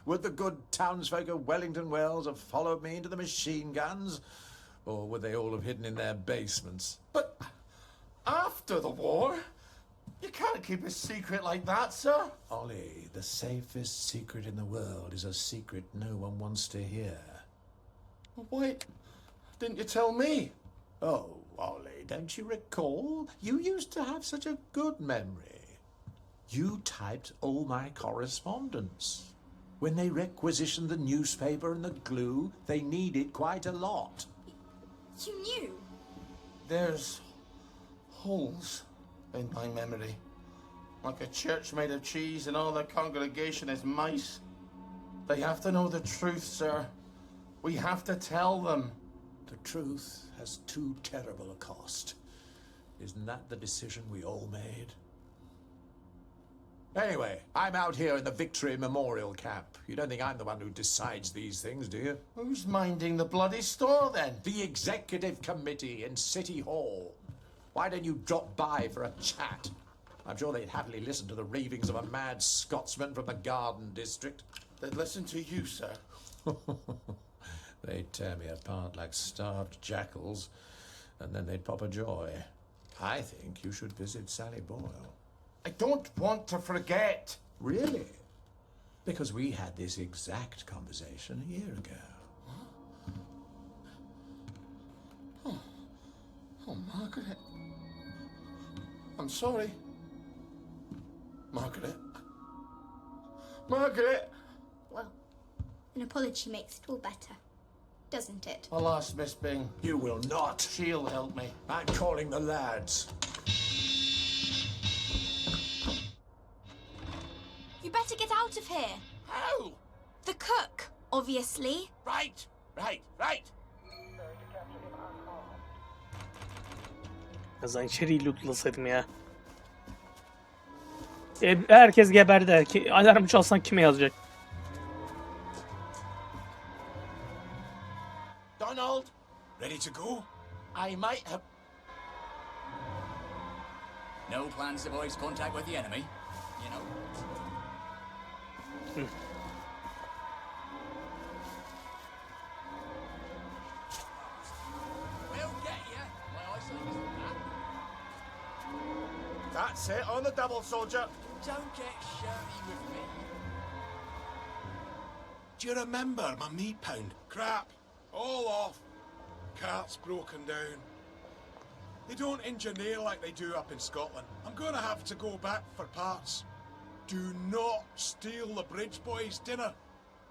Would the good townsfolk of Wellington Wells have followed me into the machine guns? Or would they all have hidden in their basements? But after the war, you can't keep a secret like that, sir. Ollie, the safest secret in the world is a secret no one wants to hear. Why didn't you tell me? Oh, Ollie, don't you recall? You used to have such a good memory. You typed all my correspondence. When they requisitioned the newspaper and the glue, they needed quite a lot. You knew? There's holes in my memory. Like a church made of cheese and all the congregation is mice. They have to know the truth, sir. We have to tell them. The truth has too terrible a cost. Isn't that the decision we all made? Anyway, I'm out here in the Victory Memorial Camp. You don't think I'm the one who decides these things, do you? Who's minding the bloody store, then? The Executive Committee in City Hall. Why don't you drop by for a chat? I'm sure they'd happily listen to the ravings of a mad Scotsman from the Garden District. They'd listen to you, sir. They'd tear me apart like starved jackals, and then they'd pop a joy. I think you should visit Sally Boyle. I don't want to forget. Really? Because we had this exact conversation a year ago. Oh, Margaret. I'm sorry. Margaret. Margaret! Well, an apology makes it all better, doesn't it? I'll ask Miss Bing. You will not. She'll help me. I'm calling the lads. You better get out of here. How? The cook, obviously. Right. Kazan içeriği lootlasaydım ya. Herkes geberdi. Alarmı çalsan kime yazacak? Donald, Ready to go? I might have... No plans to voice contact with the enemy, you know? We'll get you. My eyesight isn't that. That's it, on the double, soldier. Don't get shirty with me. Do you remember my meat pound? Crap. All off. Cart's broken down. They don't engineer like they do up in Scotland. I'm going to have to go back for parts. Do not steal the bridge boys' dinner,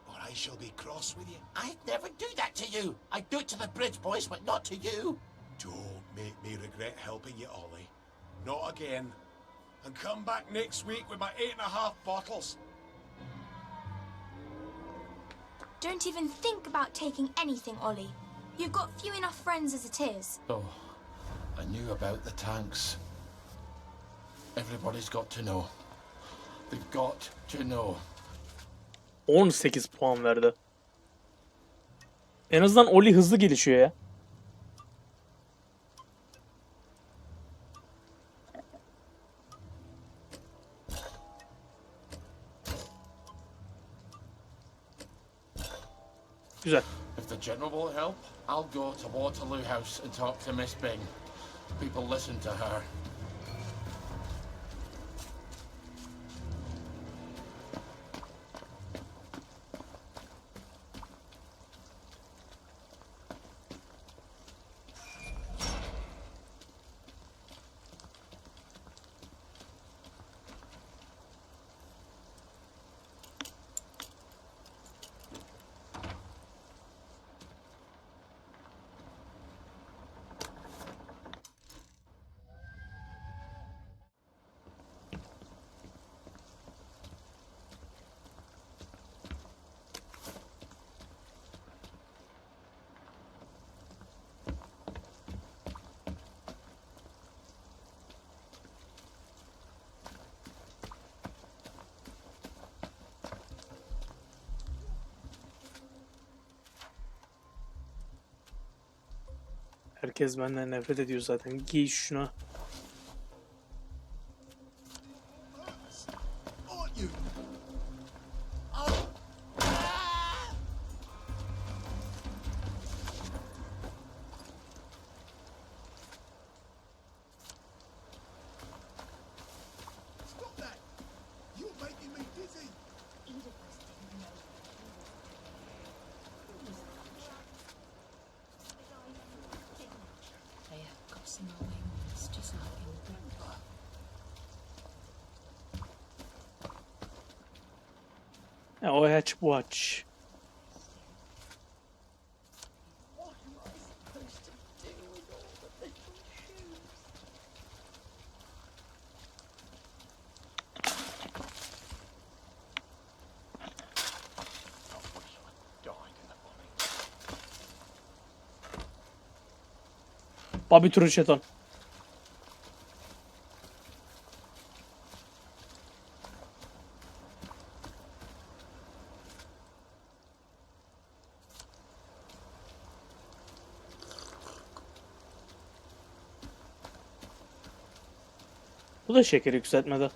or I shall be cross with you. I'd never do that to you. I'd do it to the bridge boys, but not to you. Don't make me regret helping you, Ollie. Not again. And come back next week with my 8.5 bottles. Don't even think about taking anything, Ollie. You've got few enough friends as it is. Oh, I knew about the tanks. Everybody's got to know. They've got to know. 18 puan verdi. En azından Oli hızlı gelişiyor ya. Güzel. If the general will help, I'll go to Waterloo House and talk to Miss Bing. People listen to her. Herkes benden nefret ediyor zaten. Giy şunu. Aren't you? Stop that! You're making me dizzy. They have got some wings, just like in the book. O aç bu aç. What am I supposed to do with all the little shoes? Bobby Trucheton. Bu da şekeri yükseltmedi.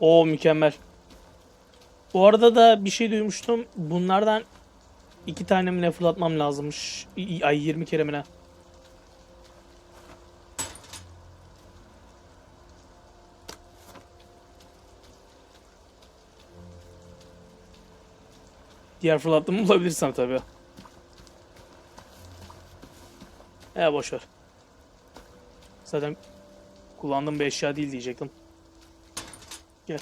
O mükemmel. Bu arada da bir şey duymuştum. Bunlardan 2 tane mi ne fırlatmam lazımmış. Ay 20 kere mi ne? Diğer fırlattığımı bulabilirsem tabii. Boş ver. Zaten kullandığım bir eşya değil diyecektim. Gel.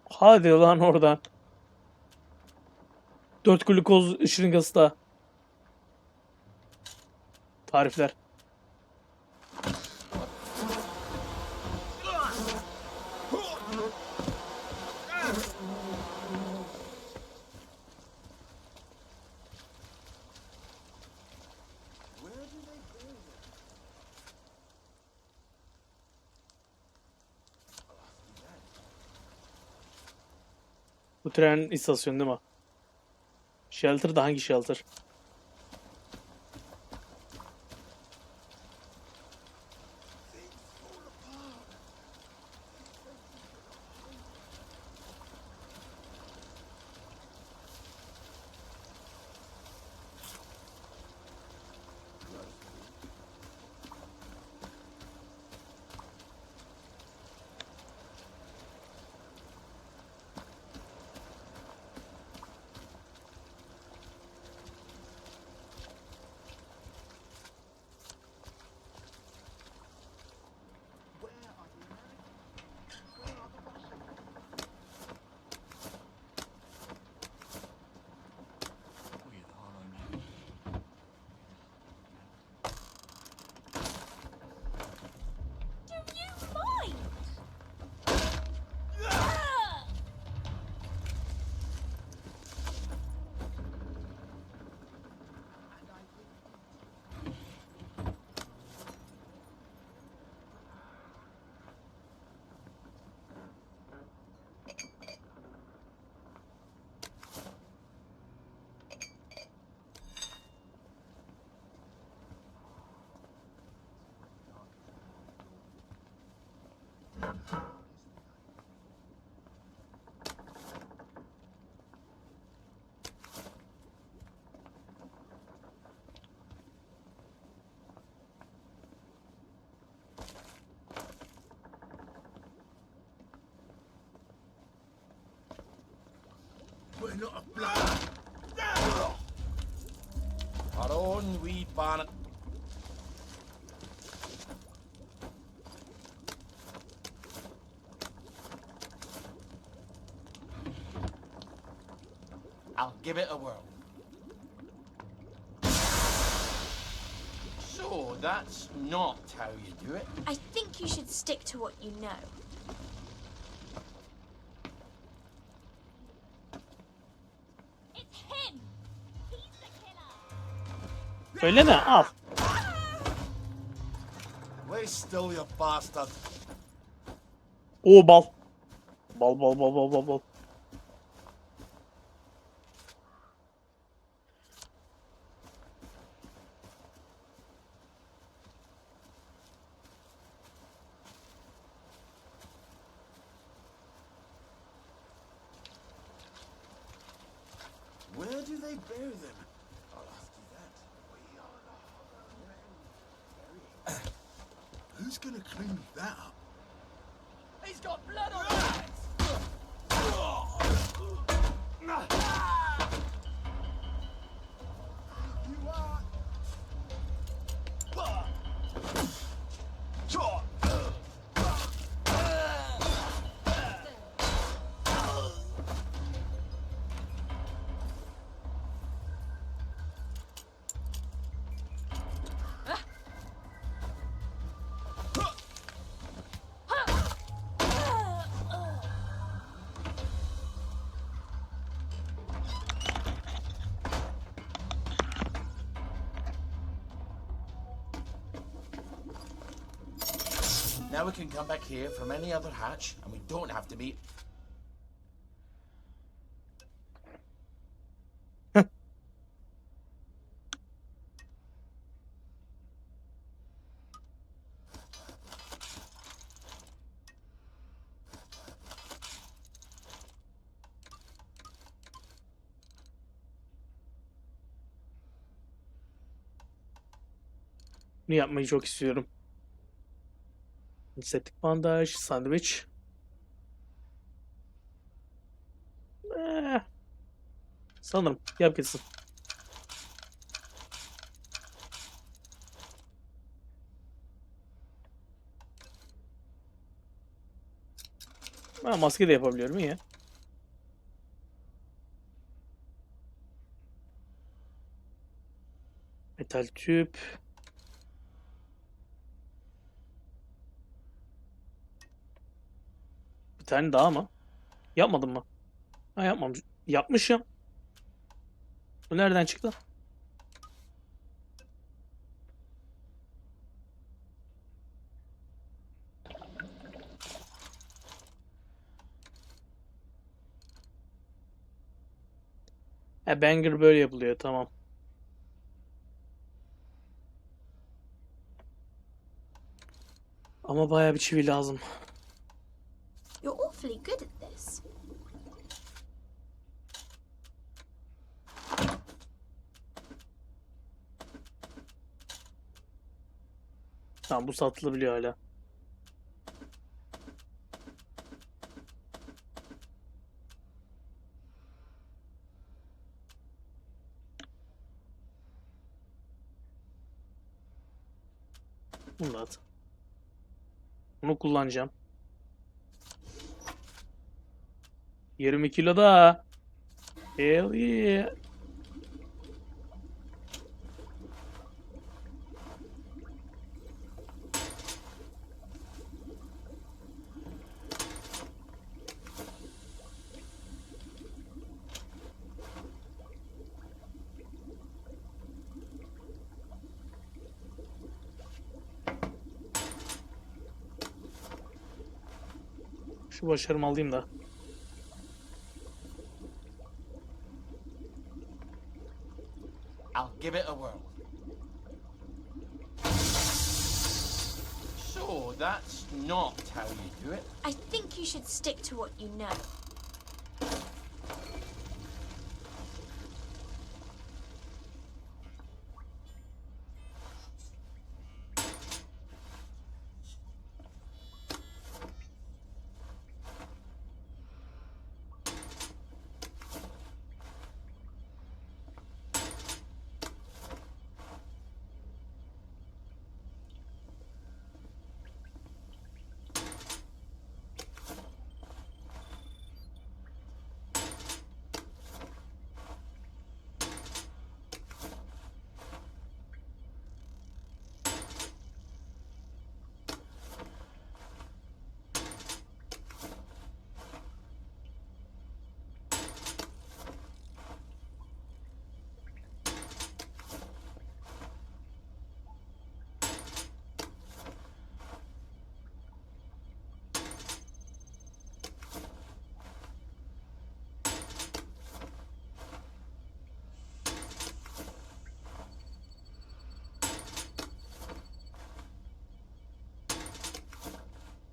Hadi lan oradan. 4 glukoz şırıngası da. Tarifler. Bu tren istasyonu değil mi? Shelter da hangi shelter? We're not a blood. Our own wee barn. I'll give it a whirl. So that's not how you do it. I think you should stick to what you know. It's him! He's the killer! Öyle mi? Al. Lay still, you bastard. Oo bal. Bal bal bal bal bal bal. Where do they bury them? I'll ask you that. We are Who's gonna clean that up? He's got blood on his hands! You are. Now we can come back here from any other hatch, and we don't have to be... Bunu yapmayı çok istiyorum. Septik bandaj, sandviç. Sanırım. Yap gitsin. Ha, maske de yapabiliyorum iyi. Metal tüp. Bir tane daha mı? Yapmadım mı? Ha yapmamış. Yapmışım. Bu nereden çıktı? Banger böyle yapılıyor tamam. Ama bayağı bir çivi lazım. You're awfully good at this. Tamam bu satılabiliyor hala. Bunu da at. Bunu kullanacağım. 20 kilo da. Hell yeah. Şu başarımı alayım da. I'll give it a whirl. So No, that's not how you do it. I think you should stick to what you know.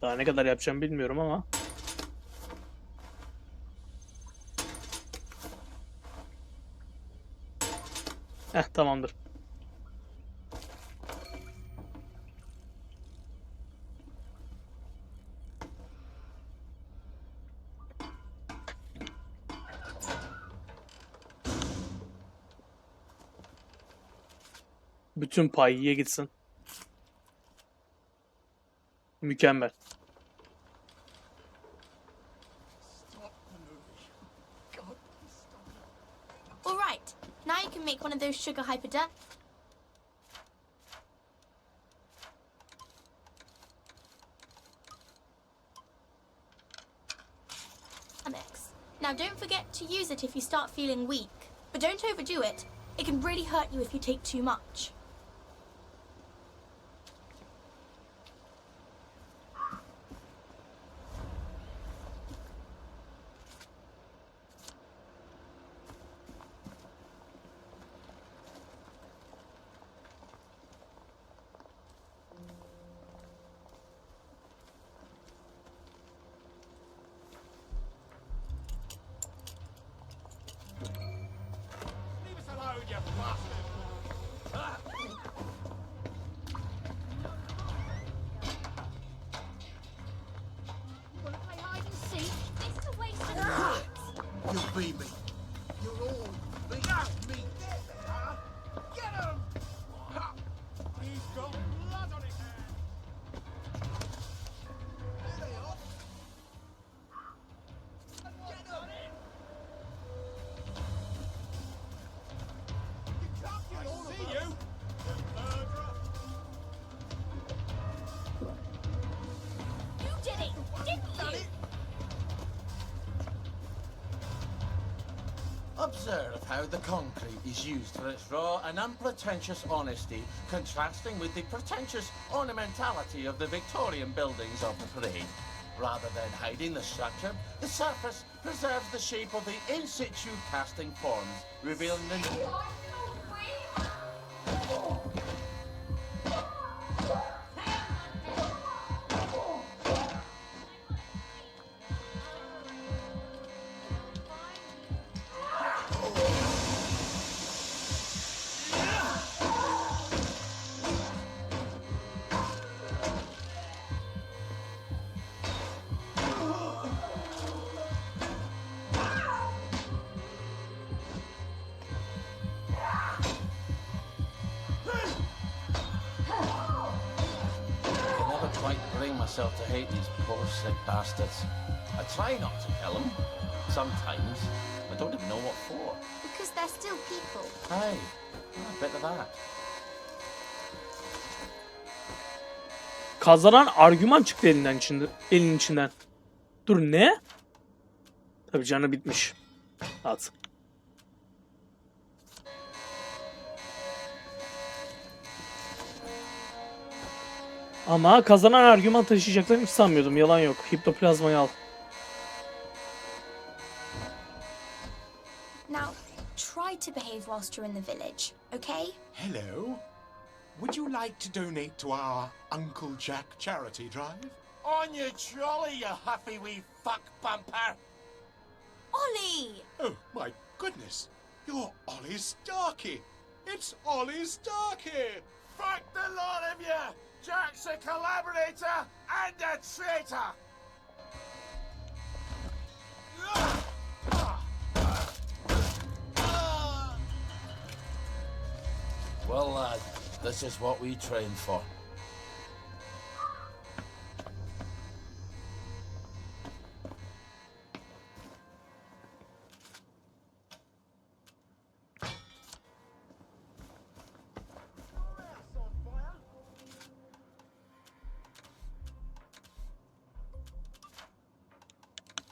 Daha ne kadar yapacağım bilmiyorum ama. Tamamdır. Bütün pay yiye gitsin. Mükemmel. All right. Now you can make one of those sugar hypodermics. Now don't forget to use it if you start feeling weak. But don't overdo it. It can really hurt you if you take too much. Leave us alone, you bastard! Ah. You want to play hide and seek? This is a waste of time. You beat me. You're all beat me. Get him! Ha. He's got blood on his hands! There they are! Get on it! You can't get all of us! You murderer! You did it, didn't you? Observe how the concrete is used for its raw and unpretentious honesty, contrasting with the pretentious ornamentality of the Victorian buildings of the parade. Rather than hiding the structure, the surface preserves the shape of the in-situ casting forms, revealing the... myself to hate these poor sick bastards. I try not to kill them. Sometimes. I don't even know what for. Because they're still people. Aye. A bit of that. Kazanan argüman çıktı elinin içinden. Dur ne? Tabii canı bitmiş. At. Ama kazanan argüman taşıyacaklarını hiç sanmıyordum. Yalan yok. Hiptoplazmayı al. Now, try to behave whilst you're in the village, okay? Hello. would you like to donate to our Uncle Jack charity drive? On your trolley, you huffy wee fuck bumper! Ollie! Oh, my goodness. You're Ollie Starkey. It's Ollie Starkey. Fuck the lot of you! Jack's a collaborator and a traitor! Well, lad, this is what we train for.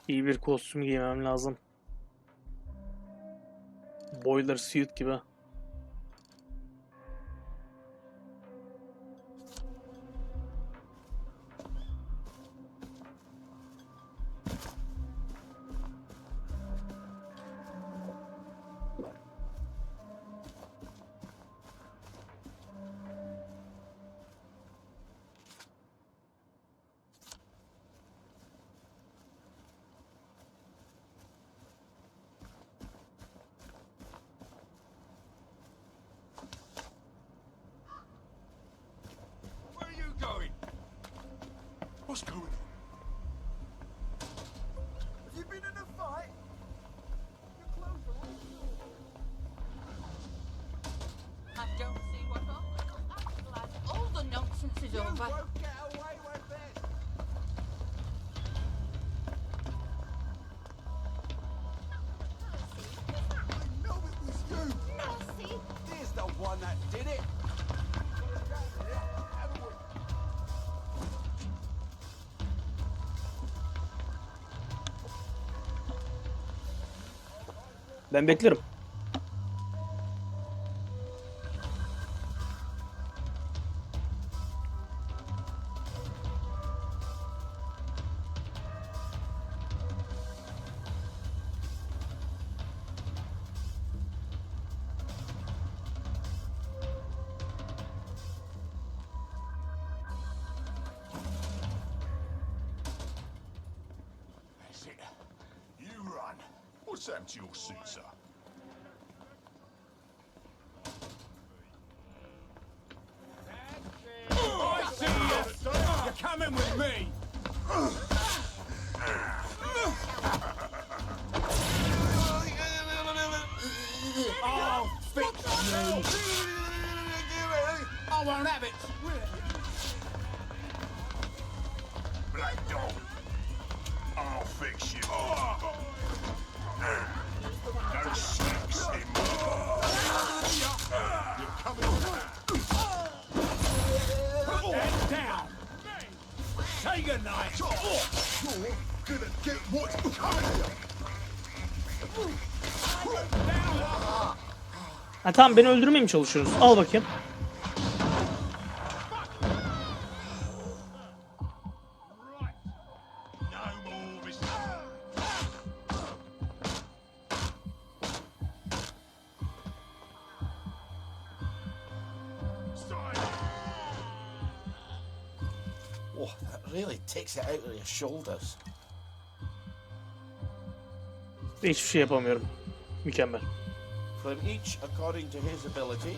İyi bir kostüm giymem lazım. Boiler suit gibi. Where are you going? What's going on? Have you been in a fight? Your clothes are all I don't see what all. I'm glad all the nonsense is You over. won't get away with this. I know it was you. Mercy! Here's the one that did it. Ben beklerim. That's it. You run. What's happened to your suit, sir? I see you! You're coming with me! I'll fix you! I won't have it! Black dog, I'll fix you. No snakes in my You're coming Head down! Say goodnight! You're gonna get what's coming to you! Ha tamam, beni öldürmeye mi çalışıyorsunuz? Al bakayım. No more mistakes. Oh, that really takes it out of your shoulders. Hiçbir şey yapamıyorum. Mükemmel. From each according to his ability.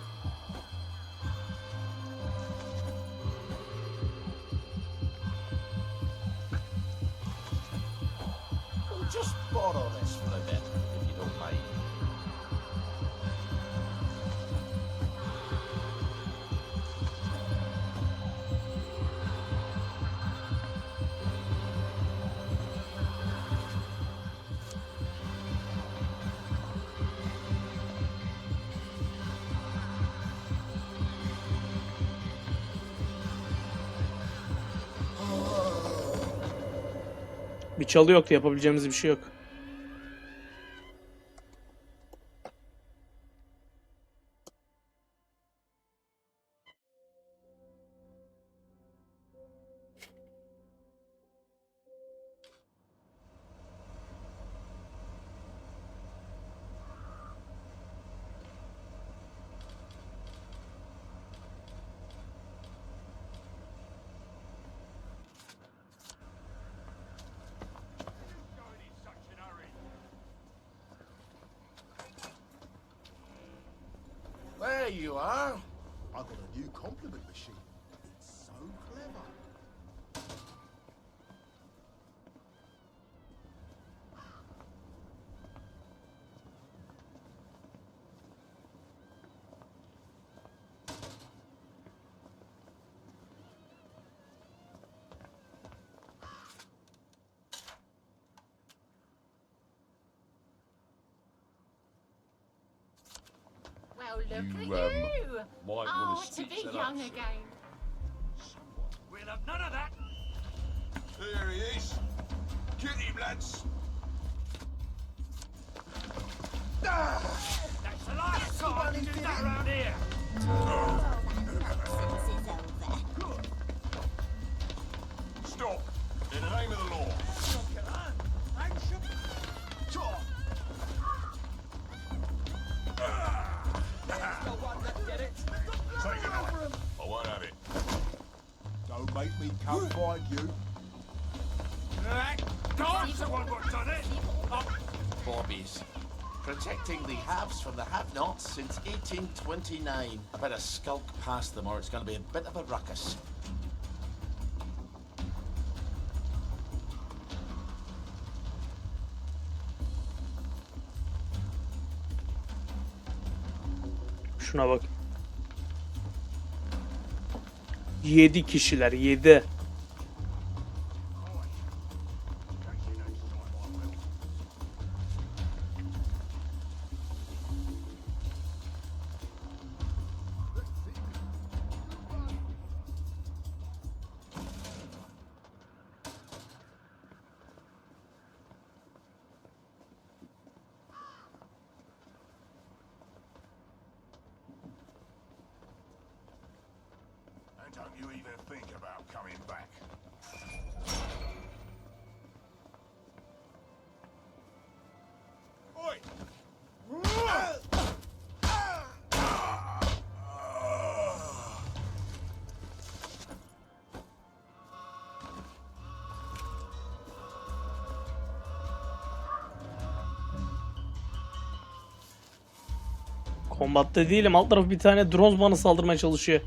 We'll just borrow this for a bit, if you don't mind. Bir çalı yoktu, yapabileceğimiz bir şey yok. you are. I've got a new compliment machine. It's so clever. Well, look at you. Might Oh, to be young again. We'll have none of that. There he is. Get him, lads. That's the last time you do that around here. Stop. In the name of the law. Take a knife. I won't have it. Don't make me come find you. That dog's the one what done it. Bobbies. Protecting the haves from the have-nots since 1829. I better skulk past them or it's going to be a bit of a ruckus. Şuna bak. 7 kişiler, 7. And don't you even think about coming back. Oi! Kombatta değilim. Alt tarafı bir tane drone bana saldırmaya çalışıyor.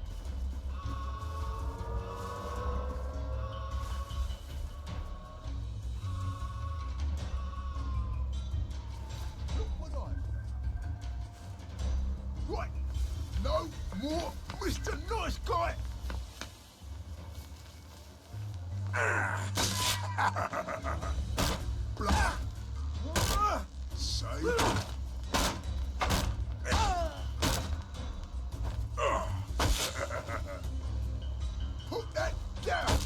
Right. No more Mr. Nice Guy. Blah. Say. Put that down.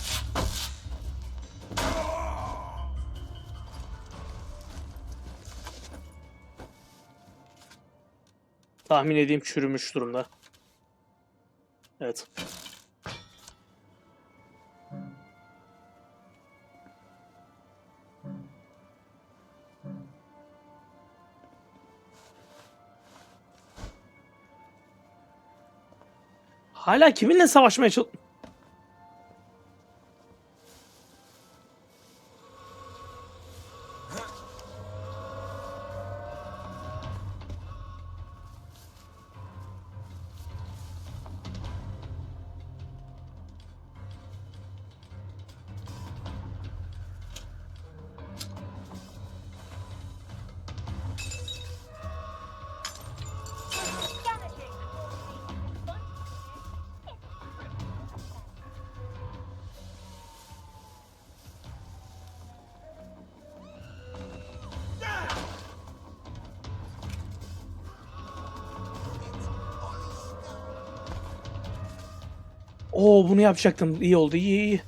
Tahmin edeyim çürümüş durumda. Evet. Hala kiminle savaşmaya çalış... Oo, bunu yapacaktım. İyi oldu. İyi iyi.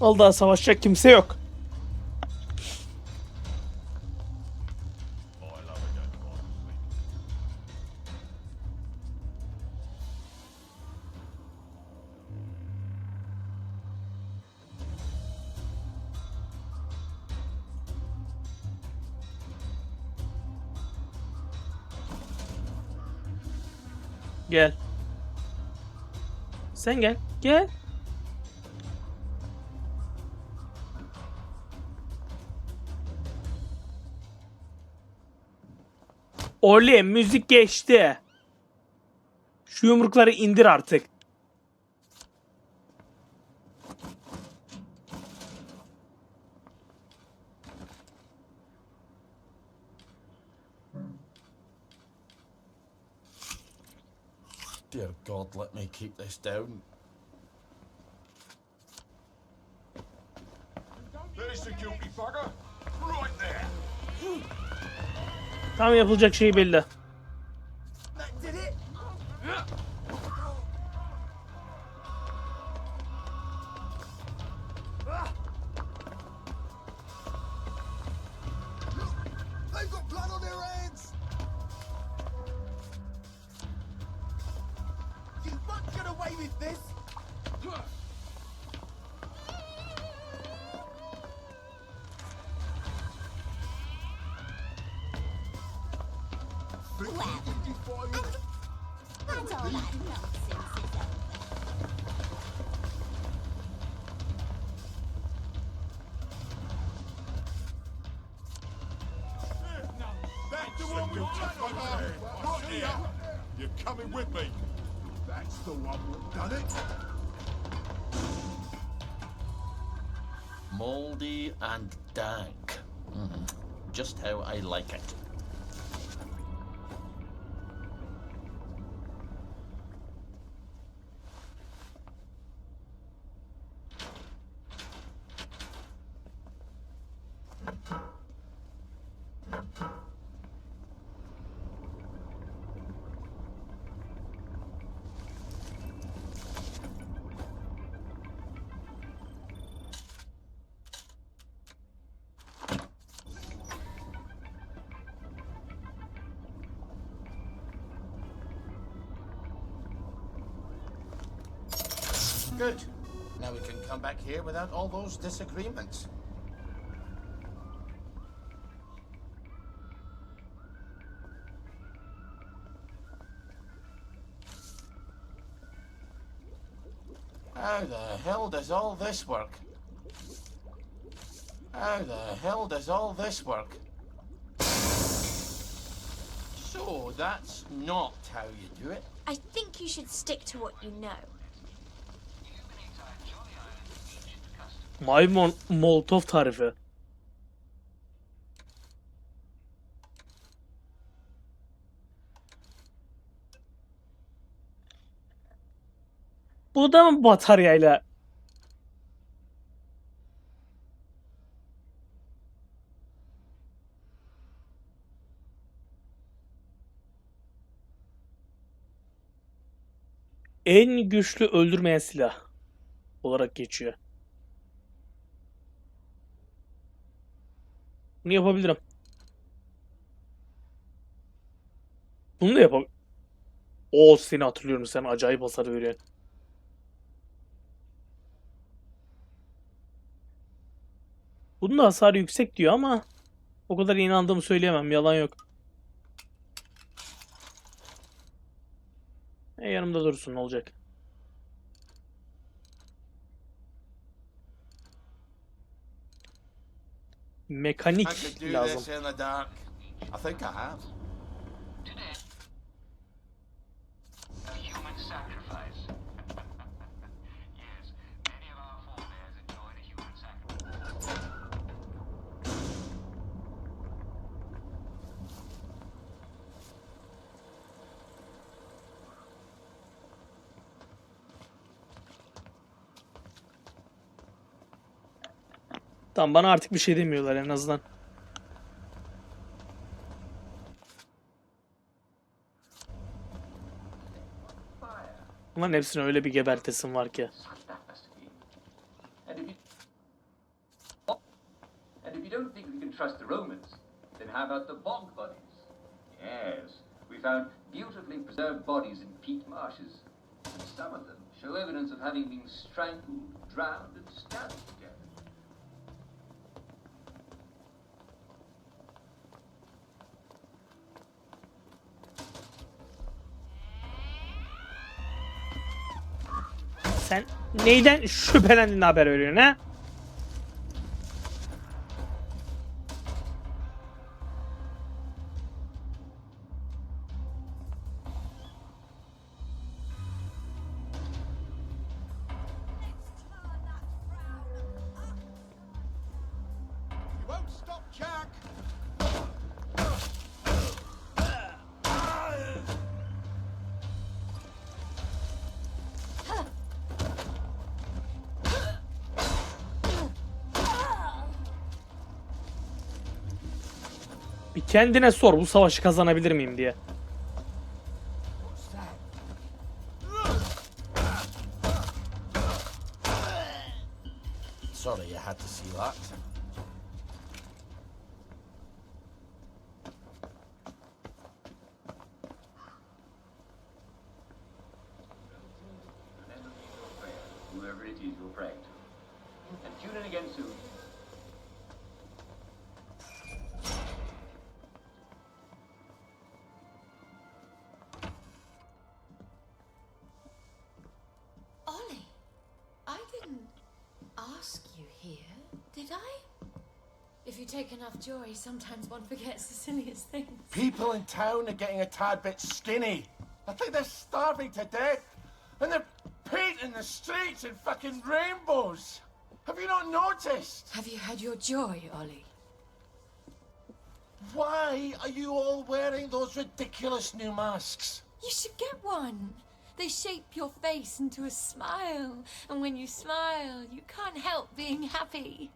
Vallahi savaşacak kimse yok. Gel. Sen gel. Gel. Oley, müzik geçti. Şu yumrukları indir artık. Dear God, let me keep this down. There's the guilty bugger. Right there. Tam yapılacak şey belli. That did it? They've got blood on their hands! You won't get away with this! That's all that nonsense is over. That's the one with blood on there. Right here. You're coming with me. That's the one who done it. Mouldy and dank. Just how I like it. Good. Now we can come back here without all those disagreements. How the hell does all this work? How the hell does all this work? So that's not how you do it. I think you should stick to what you know. Maymun Molotov tarifi. Bu da mı bataryayla? En güçlü öldürmeyen silah olarak geçiyor. Bunu yapabilirim. Bunu da yapabilirim. O seni hatırlıyorum, sen acayip hasar veriyorsun. Bunun da hasarı yüksek diyor ama o kadar inandığımı söyleyemem, yalan yok. Yanımda dursun, ne olacak? I Mekanik could do lazım. this in the dark. I think I have. A human sacrifice. Yes, many of our forebears enjoyed a human sacrifice. Tamam, bana artık bir şey demiyorlar en azından. Bunların hepsini öyle bir gebertesim var ki. trust the Romans, then how about the bog bodies? Yes, we found beautifully preserved bodies in peat marshes, and some of them show evidence of having been strangled, drowned, and stabbed to death. Sen neyden şüphelendin haber veriyorsun ha? You won't stop, Jack! Bir kendine sor bu savaşı kazanabilir miyim diye. Sorry you had to see that. Whoever it is you're praying to. And tune in again soon. Ollie, I didn't ask you here, did I? If you take enough joy, sometimes one forgets the silliest things. People in town are getting a tad bit skinny. I think they're starving to death. And they're painting the streets in fucking rainbows. Have you not noticed? Have you had your joy, Ollie? Why are you all wearing those ridiculous new masks? You should get one. They shape your face into a smile. And when you smile, you can't help being happy.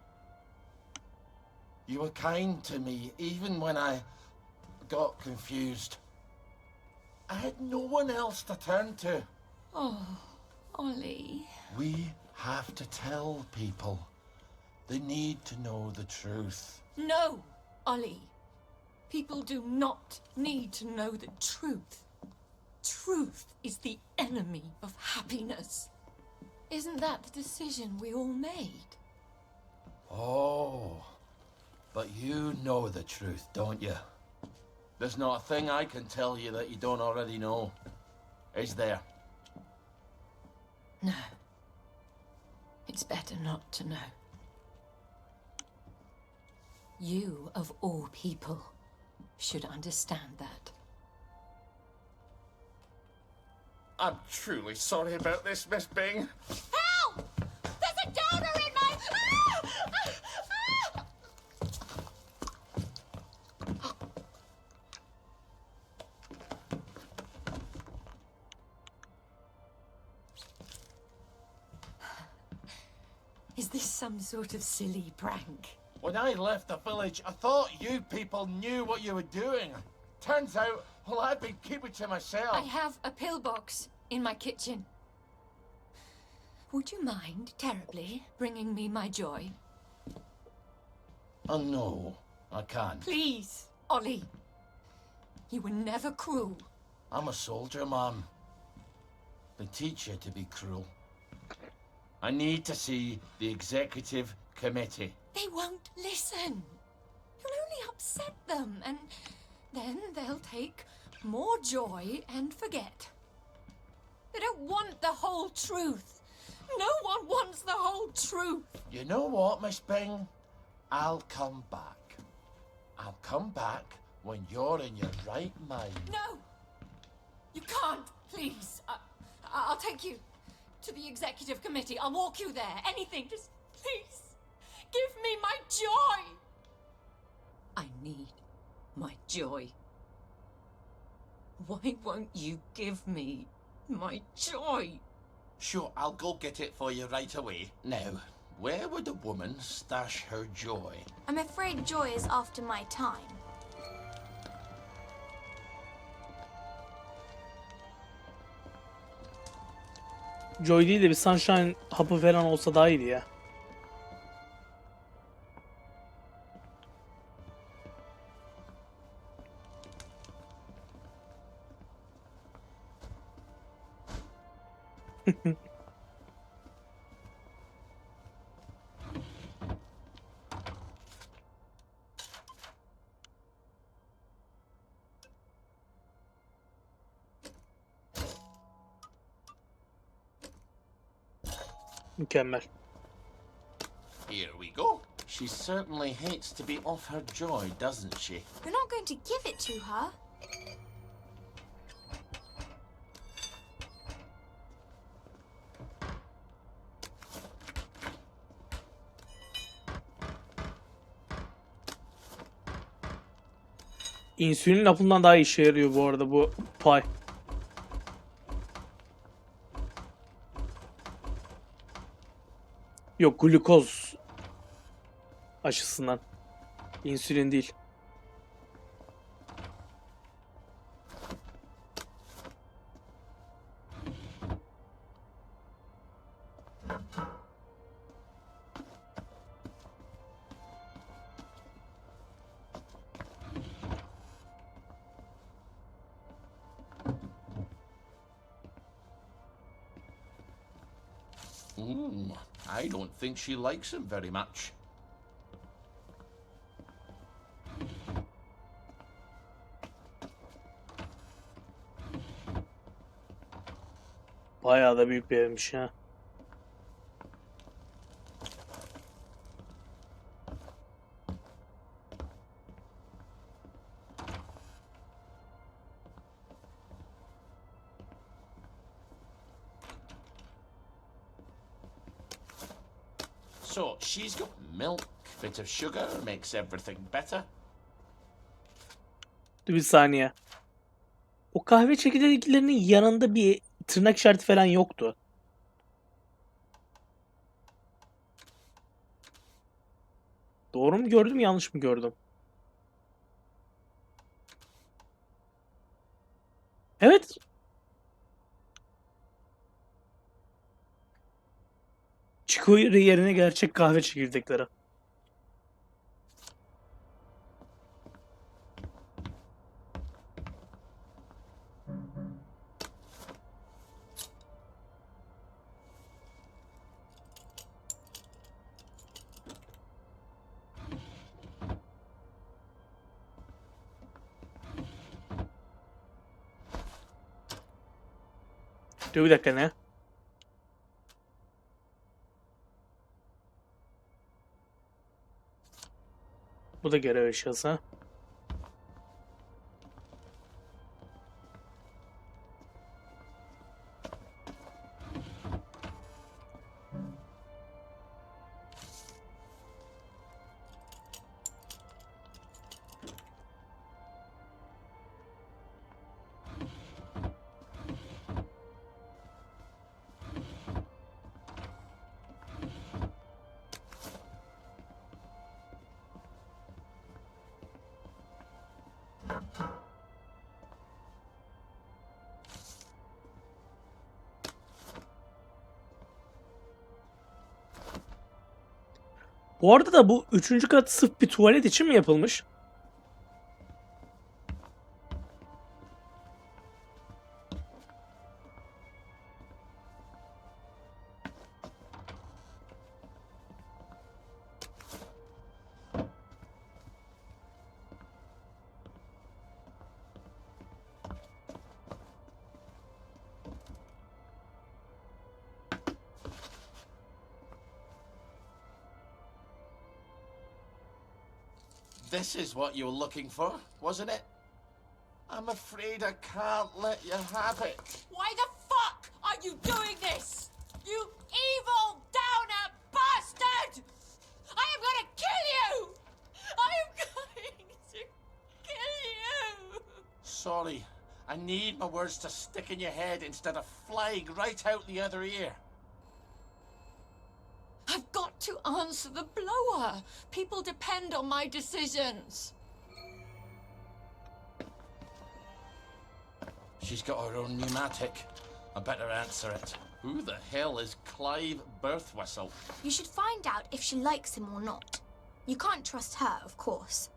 You were kind to me even when I got confused. I had no one else to turn to. Oh, Ollie. We have to tell people. They need to know the truth. No, Ollie. People do not need to know the truth. Truth is the enemy of happiness. Isn't that the decision we all made? Oh, but you know the truth, don't you? There's not a thing I can tell you that you don't already know. Is there? No. It's better not to know. You, of all people, should understand that. I'm truly sorry about this, Miss Bing. Help! There's a donor in my... Is this some sort of silly prank? When I left the village, I thought you people knew what you were doing. Turns out, well, I've been keeping to myself. I have a pillbox in my kitchen. Would you mind terribly bringing me my joy? Oh, no, I can't. Please, Ollie. You were never cruel. I'm a soldier, Mom. They teach you to be cruel. I need to see the executive committee. They won't listen. You'll only upset them, and then they'll take more joy and forget. They don't want the whole truth. No one wants the whole truth. You know what, Miss Bing? I'll come back. I'll come back when you're in your right mind. No! You can't, please. I'll take you to the executive committee. I'll walk you there. Anything. Just please give me my joy. I need my joy. Why won't you give me my joy? Sure, I'll go get it for you right away. Now, where would a woman stash her joy? I'm afraid joy is after my time. Joy değil de bir sunshine hapı falan olsa daha iyiydi ya. Mükemmel. Here we go. She certainly hates to be off her joy, doesn't she? You're not going to give it to her. İnsülin hapından daha işe yarıyor bu arada bu pay. Yok, glukoz aşısından. İnsülin değil. I don't think she likes him very much. Bayağı da büyük bir evmiş ha. So, she's got milk, bit of sugar, makes everything better. Dur bir saniye. O kahve çekirdeklerinin yanında bir tırnak işareti falan yoktu. Doğru mu gördüm, yanlış mı gördüm? Evet. Chicory yerine gerçek kahve çekirdekleri. Dur bir dakika, ne? Bu da görev eşyası. Bu arada da bu 3. kat sırf bir tuvalet için mi yapılmış? This is what you were looking for, wasn't it? I'm afraid I can't let you have it. Why the fuck are you doing this? You evil downer bastard! I am gonna kill you! I am going to kill you! Sorry, I need my words to stick in your head instead of flying right out the other ear. I've got to answer the blower. People depend on my decisions. She's got her own pneumatic. I better answer it. Who the hell is Clive Birthwhistle? You should find out if she likes him or not. You can't trust her, of course.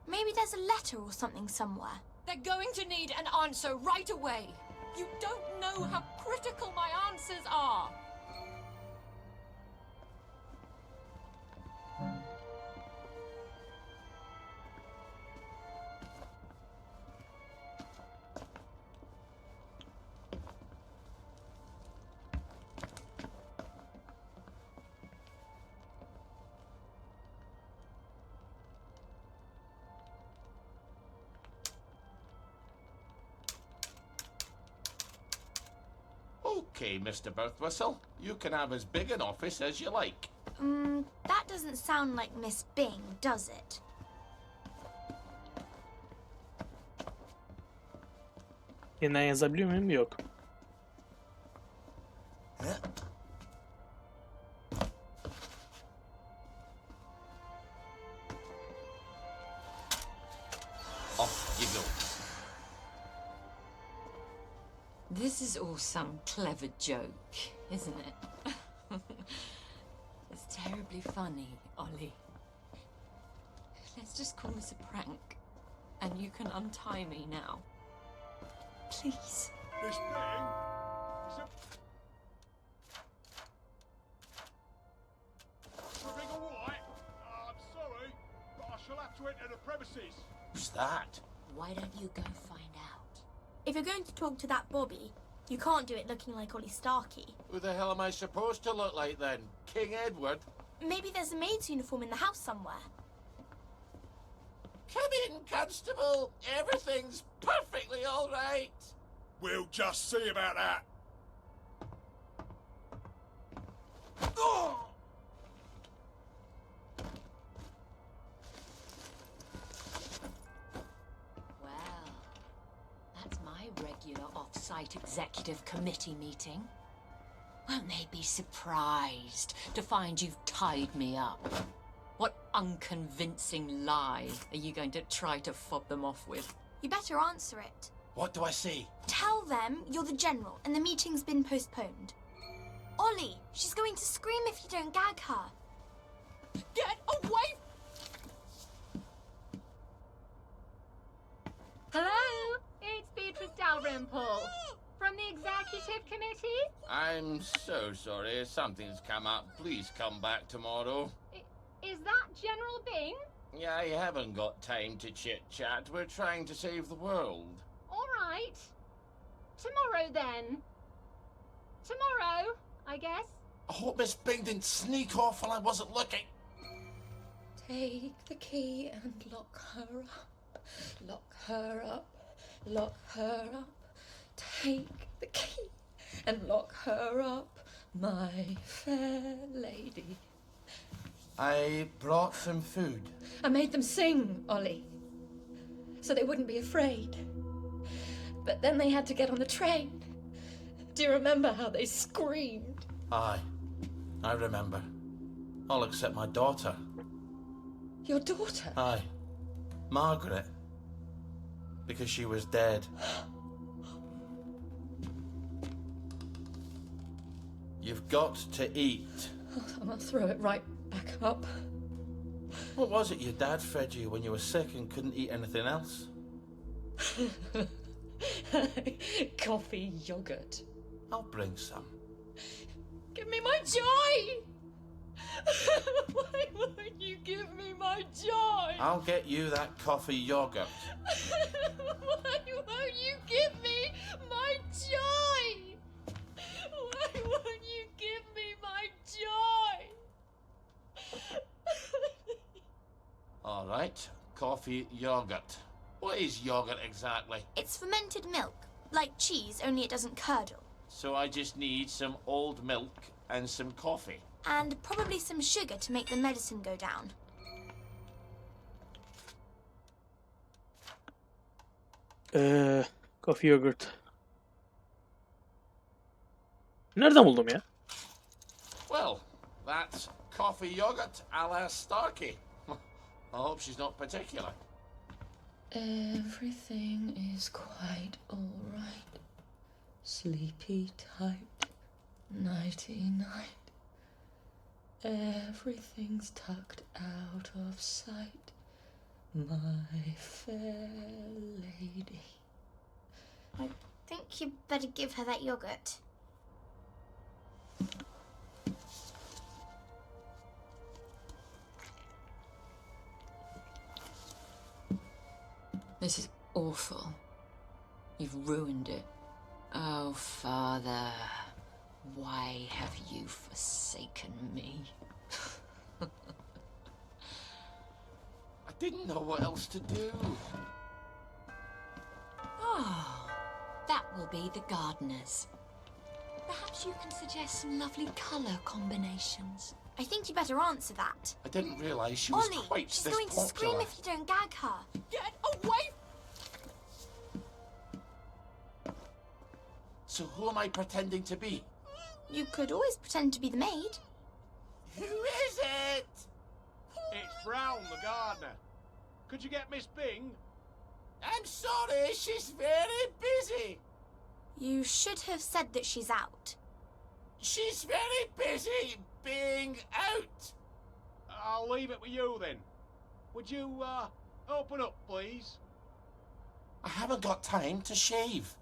Maybe there's a letter or something somewhere. They're going to need an answer right away. You don't know how critical my answers are. Okay, Mr. Birthwhistle, you can have as big an office as you like. That doesn't sound like Miss Bing, does it? Yeniden yazabiliyor muyum? Yok. Off you go. This is all some clever joke, isn't it? It's terribly funny, Ollie. Let's just call this a prank, and you can untie me now. Please. Miss Bing? Is everything alright? I'm sorry, but I shall have to enter the premises. Who's that? Why don't you go find out? If you're going to talk to that Bobby, you can't do it looking like Ollie Starkey. Who the hell am I supposed to look like then? King Edward? Maybe there's a maid's uniform in the house somewhere. Come in, Constable. Everything's perfectly all right. We'll just see about that. Well, that's my regular off-site executive committee meeting. Won't they be surprised to find you've tied me up? What unconvincing lie are you going to try to fob them off with? You better answer it. What do I say? Tell them you're the general and the meeting's been postponed. Ollie, she's going to scream if you don't gag her. Get away! Hello, it's Beatrice Dalrymple from the Executive Committee. I'm so sorry. Something's come up. Please come back tomorrow. Is that General Bing? Yeah, I haven't got time to chit-chat. We're trying to save the world. All right. Tomorrow then. Tomorrow, I guess. I hope Miss Bing didn't sneak off while I wasn't looking. Take the key and lock her up. Lock her up. Lock her up. Take the key and lock her up, my fair lady. I brought some food. I made them sing, Ollie, so they wouldn't be afraid. But then they had to get on the train. Do you remember how they screamed? Aye, I remember. All except my daughter. Your daughter? Aye, Margaret. Because she was dead. You've got to eat. I'll throw it right back up. What was it your dad fed you when you were sick and couldn't eat anything else? Coffee yogurt. I'll bring some. Give me my joy! Why won't you give me my joy? I'll get you that coffee yogurt. Why won't you give me my joy? Why won't you give me my joy? All right, coffee yogurt. What is yogurt exactly? It's fermented milk, like cheese, only it doesn't curdle. So I just need some old milk and some coffee. And probably some sugar to make the medicine go down. Coffee yogurt. Nereden buldum ya? Well, that's coffee yogurt a la Starkey. I hope she's not particular. Everything is quite all right. Sleepy tight, nighty-night. Everything's tucked out of sight, my fair lady. I think you better give her that yogurt. This is awful. You've ruined it. Oh, Father, why have you forsaken me? I didn't know what else to do. Oh, that will be the gardeners. Perhaps you can suggest some lovely colour combinations. I think you better answer that. I didn't realise she was Ollie, quite she's this going to popular. scream if you don't gag her. Get away! So who am I pretending to be? You could always pretend to be the maid. Who is it? It's Brown, the gardener. Could you get Miss Bing? I'm sorry, she's very busy. You should have said that she's out. She's very busy being out. I'll leave it with you then. Would you, open up, please? I haven't got time to shave.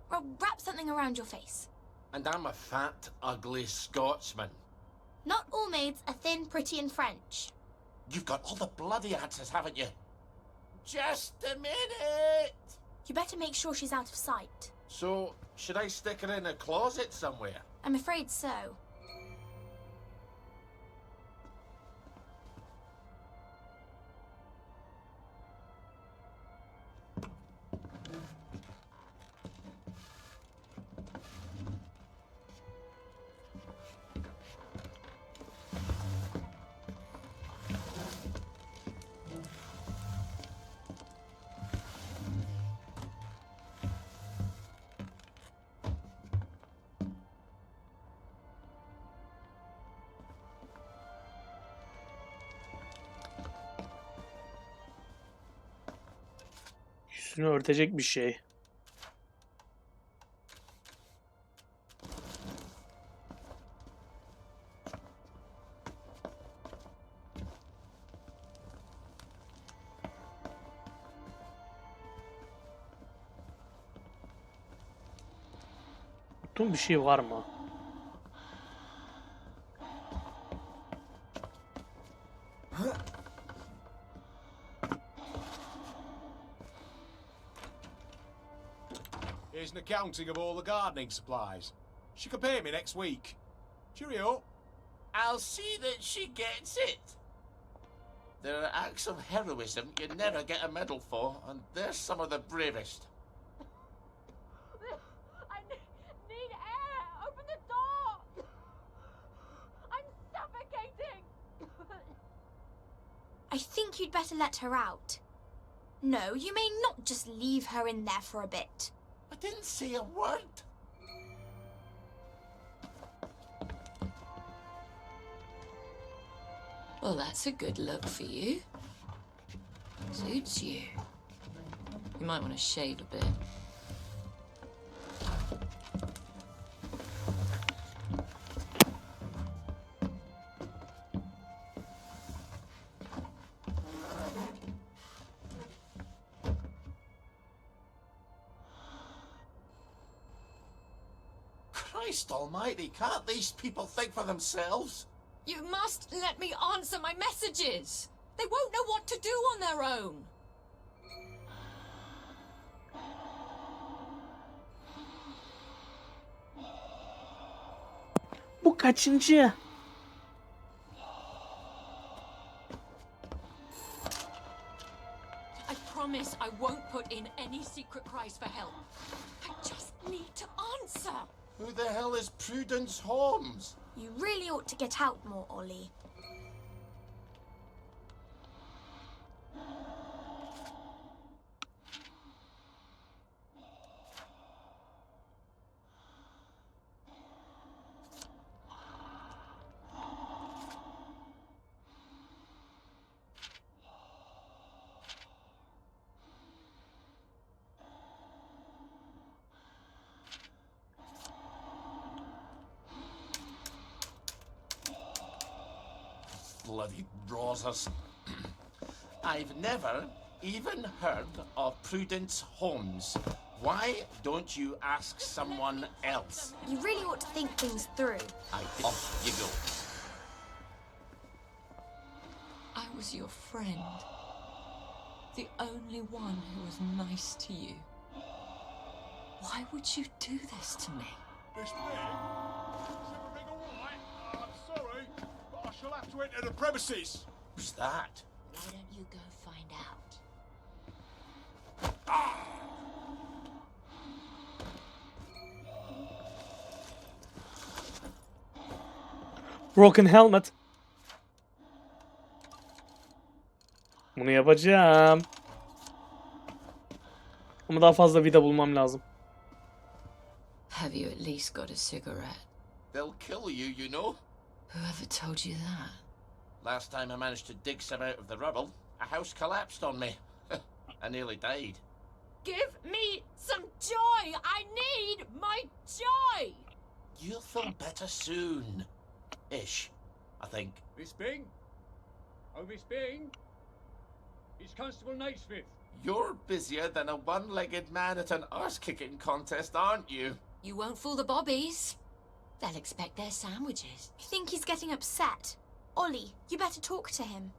Well, wrap something around your face. And I'm a fat, ugly Scotsman. Not all maids are thin, pretty, and French. You've got all the bloody answers, haven't you? Just a minute! You better make sure she's out of sight. So, should I stick her in a closet somewhere? I'm afraid so. Üstünü örtecek bir şey. Unuttuğum bir şey var mı? Here's an accounting of all the gardening supplies. She can pay me next week. Cheerio. I'll see that she gets it. There are acts of heroism you never get a medal for, and they're some of the bravest. I need air! Open the door! I'm suffocating! I think you'd better let her out. No, you may not just leave her in there for a bit. I didn't say a word. Well, that's a good look for you. Suits you. You might want to shave a bit. Christ almighty, can't these people think for themselves? You must let me answer my messages. They won't know what to do on their own. Bu kaçıncı? I promise I won't put in any secret cries for help. I just need to answer. Who the hell is Prudence Holmes? You really ought to get out more, Ollie. Bloody Rosas. I've never even heard of Prudence Holmes. Why don't you ask someone else? You really ought to think things through. Off you go. I was your friend. The only one who was nice to you. Why would you do this to me? Miss me? Is everything all right? I'm sorry, but I shall have to enter the premises. Who's that? Why don't you go find out? Broken helmet. Bunu yapacağım. Ama daha fazla vida bulmam lazım. Have you at least got a cigarette? They'll kill you, you know. Whoever told you that? Last time I managed to dig some out of the rubble, a house collapsed on me. I nearly died. Give me some joy! I need my joy! You'll feel better soon. Ish, I think. Miss Bing? Oh, Miss Bing? It's Constable Naismith. You're busier than a one-legged man at an arse-kicking contest, aren't you? You won't fool the bobbies. They'll expect their sandwiches. I think he's getting upset. Ollie, you better talk to him.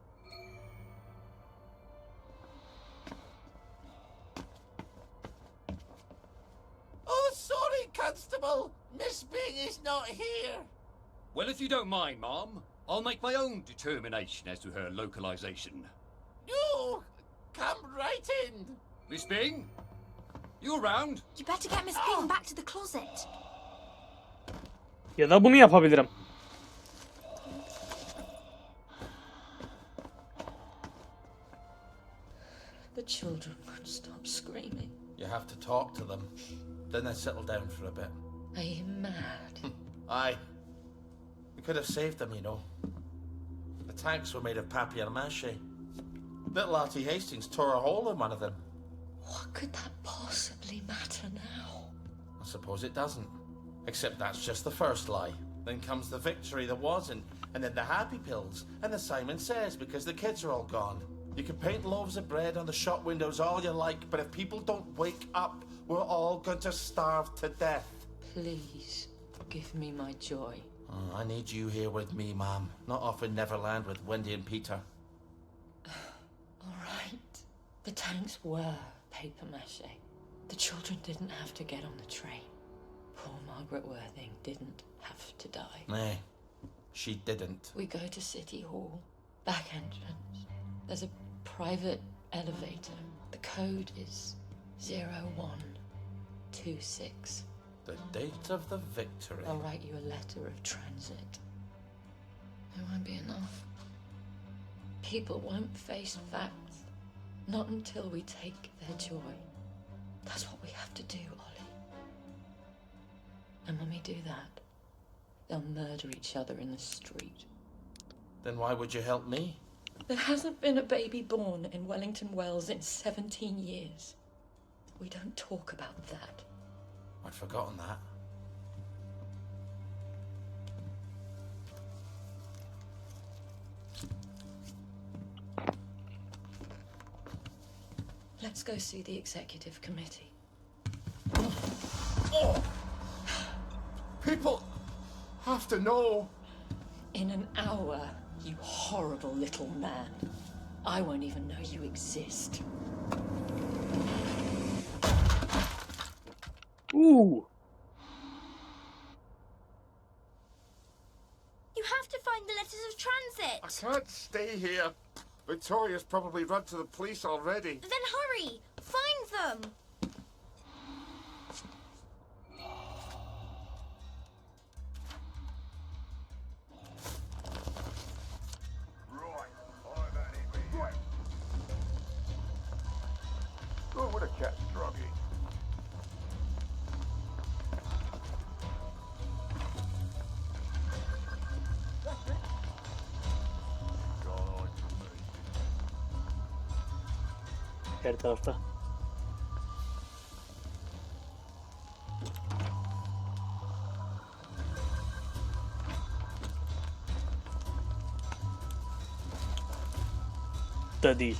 Oh, sorry, Constable. Miss Bing is not here. Well, if you don't mind, Ma'am, I'll make my own determination as to her localization. No, come right in. Miss Bing? You around? You better get Miss Bing back to the closet. Ya da bunu yapabilirim. The children won't stop screaming. You have to talk to them. Then they settle down for a bit. Are you mad? Aye. We could have saved them, you know. The tanks were made of papier-mâché. Little Artie Hastings tore a hole in one of them. What could that possibly matter now? I suppose it doesn't. Except that's just the first lie. Then comes the victory that wasn't, and then the happy pills, and the Simon Says because the kids are all gone. You can paint loaves of bread on the shop windows all you like, but if people don't wake up, we're all going to starve to death. Please, give me my joy. Oh, I need you here with me, Ma'am. Not off in Neverland with Wendy and Peter. All right. The tanks were papier-mâché. The children didn't have to get on the train. Poor Margaret Worthing didn't have to die. Nay, she didn't. We go to City Hall. Back entrance. There's a private elevator. The code is 0126. The date of the victory. I'll write you a letter of transit. It won't be enough. People won't face facts. Not until we take their joy. That's what we have to do, Ollie. And when we do that, they'll murder each other in the street. Then why would you help me? There hasn't been a baby born in Wellington Wells in 17 years. We don't talk about that. I'd forgotten that. Let's go see the executive committee. Oh! People have to know. In an hour, you horrible little man. I won't even know you exist. Ooh. You have to find the letters of transit. I can't stay here. Victoria's probably run to the police already. Then hurry. Find them. Oh, what a cat's druggy. Her tarafta. Da değil.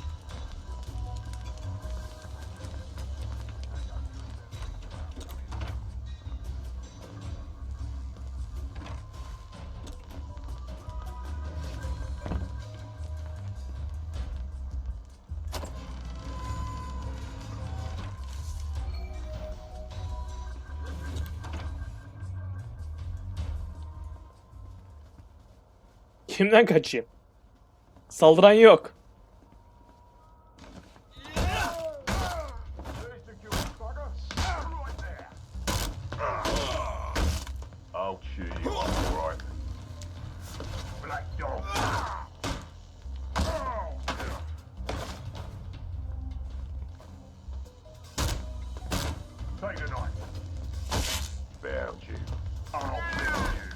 Kimden kaçayım? Saldıran yok. I'll cheer you up, all right? Black dog. Take a knife. Found you. I'll kill you.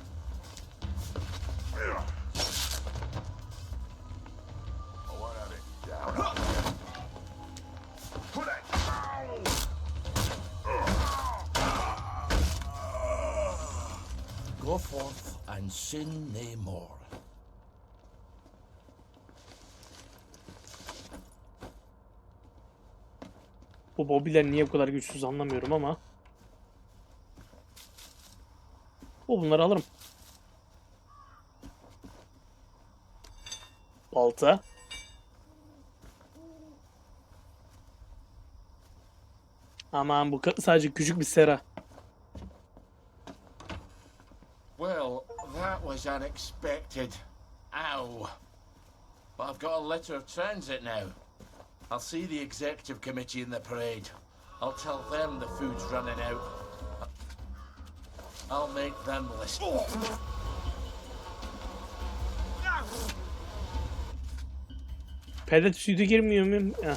I won't have it. Down. Put it. Go forth and sin no more. Bu Bobby'ler niye bu kadar güçsüz anlamıyorum ama. Bunları alırım. Balta. Aman bu sadece küçük bir sera. Well, that was unexpected. Ow. But I've got a letter of transit now. I'll see the executive committee in the parade. I'll tell them the food's running out. I'll make them listen. Pedet sütü girmiyor muyum? Heh.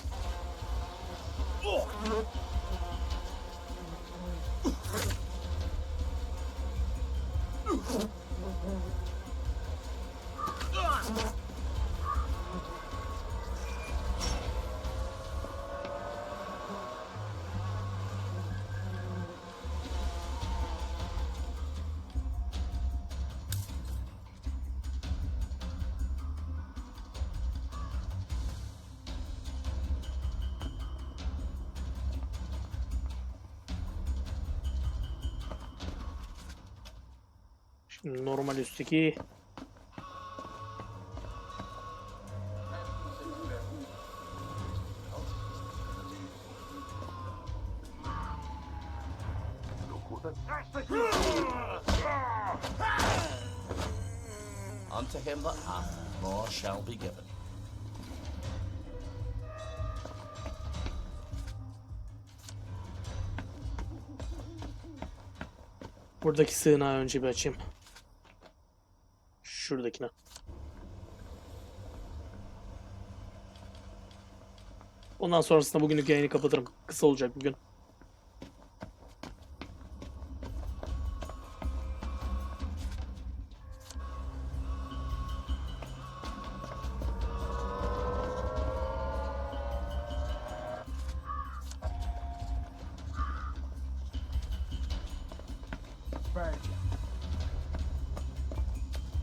Şimdi normal üstteki Unto him that hath, more shall be given. buradaki sığınağı önce bir açayım. Şuradakine. Ondan sonrasında bugünlük yayını kapatırım. Kısa olacak bugün.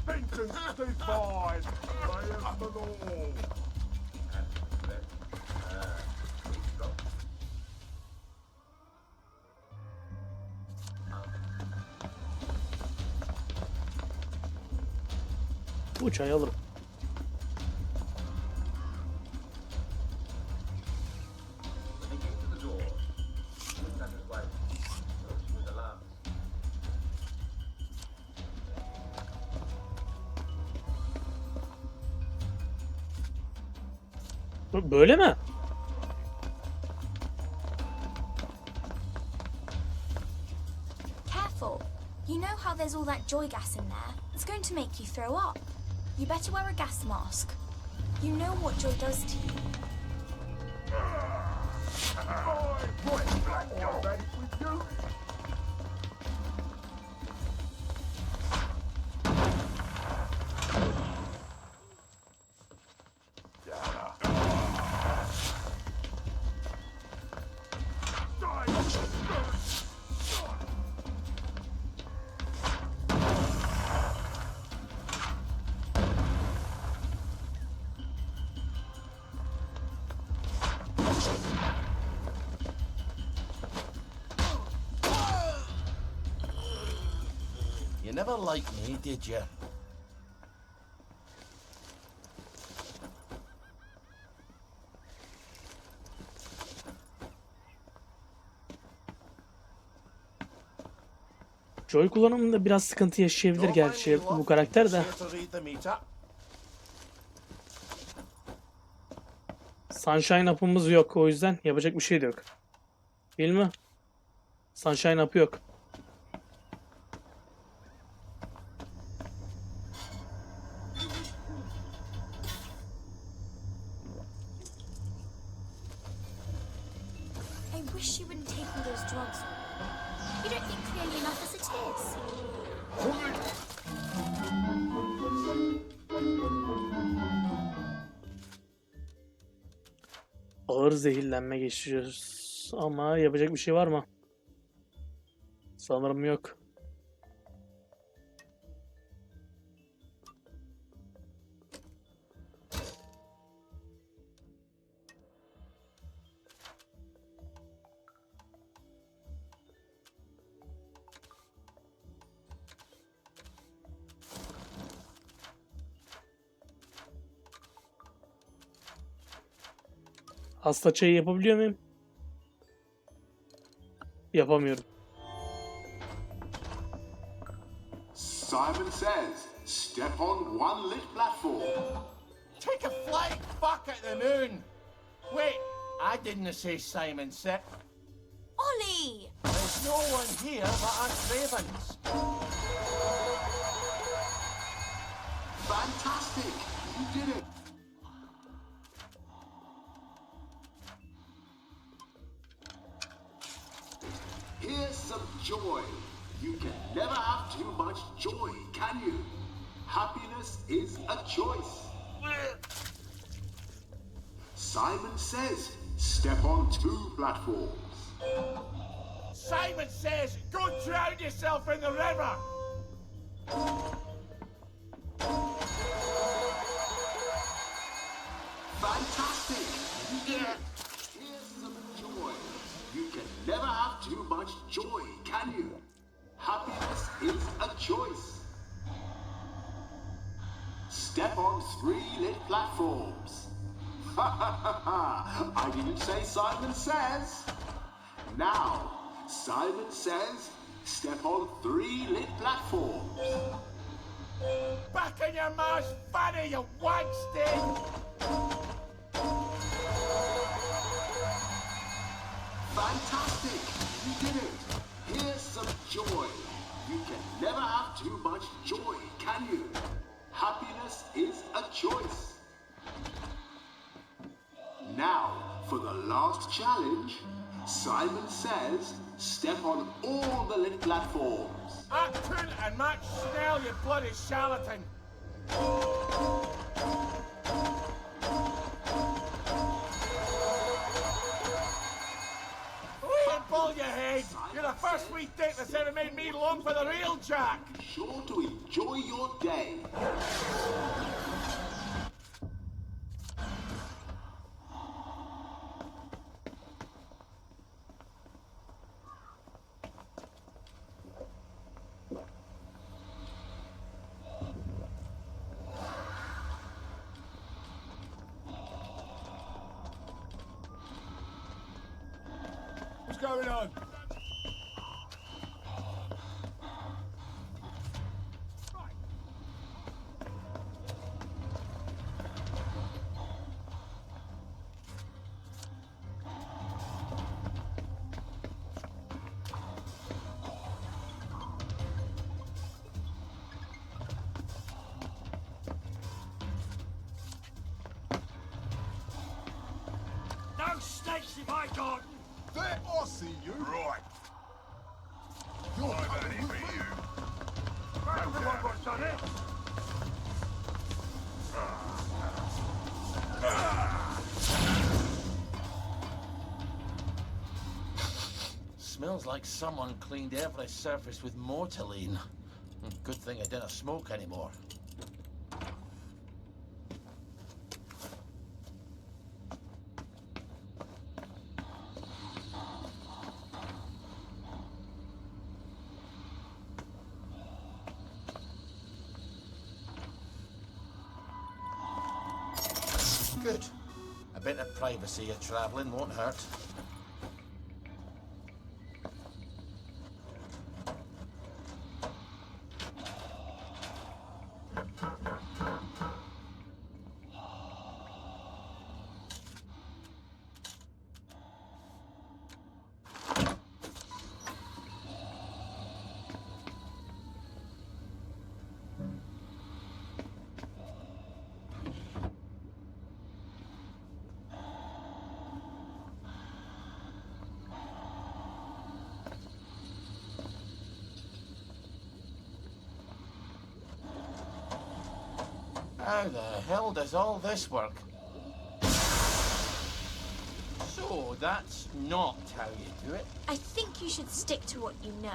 Vengeance divine, saith the Lord. Bu çayı alırım. Böyle mi? Careful. You know how there's all that joy gas in there? It's going to make you throw up. You better wear a gas mask. You know what joy does to you. Right, black dog, ready with you? You never liked me, did you? Joy kullanımında biraz sıkıntı yaşayabilir gerçi bu karakter de. To read the meter. Sunshine up'ımız yok, o yüzden yapacak bir şey de yok. Değil mi? Sunshine up'ı yok. I wish you wouldn't take all those drugs. You don't think clearly enough as it is. Ağır zehirlenme geçiriyoruz. Ama yapacak bir şey var mı? Sanırım yok. Hasta çayı yapabiliyor muyum? Yapamıyorum. Simon says, step on one lit platform. Take a flight back at the moon. Wait, I didn't say Simon said. Ollie! There's no one here but us ravens. Fantastic! You did it! Here's some joy. You can never have too much joy, can you? Happiness is a choice. Simon says, step on 2 platforms. Simon says, go drown yourself in the river! Fantastic! You did it! Here's some joy. You can never have too much joy, can you? Happiness is a choice. Step on 3 lit platforms. Ha ha ha ha! I didn't say Simon says. Now, Simon says, step on 3 lit platforms. Back in your ma's fanny, you wagstead! Fantastic! You did it! Here's some joy. You can never have too much joy, can you? Happiness is a choice. Now, for the last challenge, Simon says, step on all the lit platforms. Act Toon and Max Snell, you bloody charlatan! Ball your head! You're the first wee dick that's ever made me long for the real Jack! Sure to enjoy your day. What's going on? No snakes in my garden! There, I see you. Right. You're coming with me. Everyone got done it! Smells like someone cleaned every surface with mortaline. Good thing I didn't smoke anymore. Good. A bit of privacy of travelling won't hurt. How the hell does all this work? So, that's not how you do it. I think you should stick to what you know.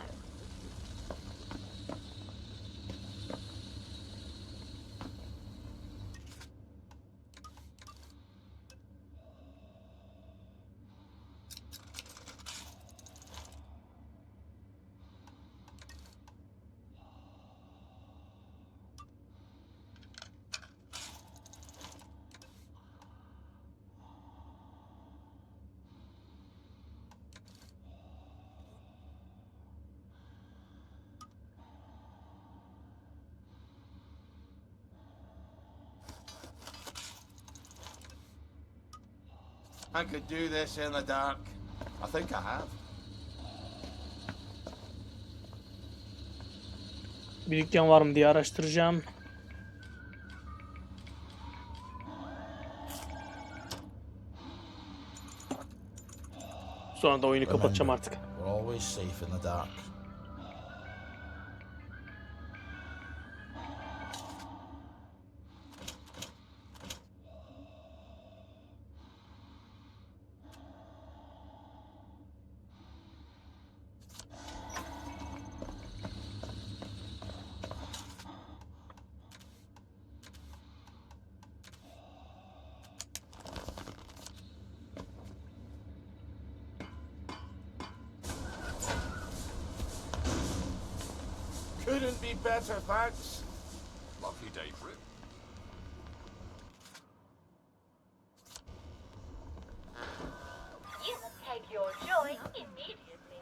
I could do this in the dark. I think I have. Bir dükkan var mı diye araştıracağım. Sonra da oyunu kapatacağım artık. We're always safe in the dark. Couldn't be better, thanks. Lovely day for it. You must take your joy immediately.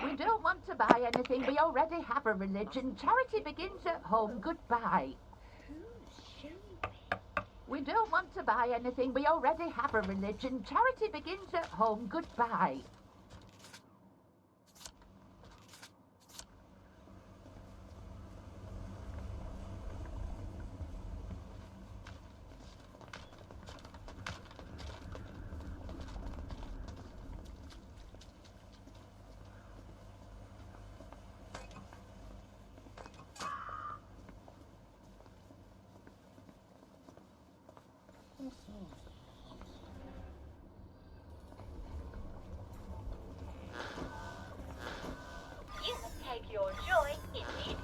We don't want to buy anything. We already have a religion. Charity begins at home. Goodbye. We don't want to buy anything. We already have a religion. Charity begins at home. Goodbye. You must take your joy immediately.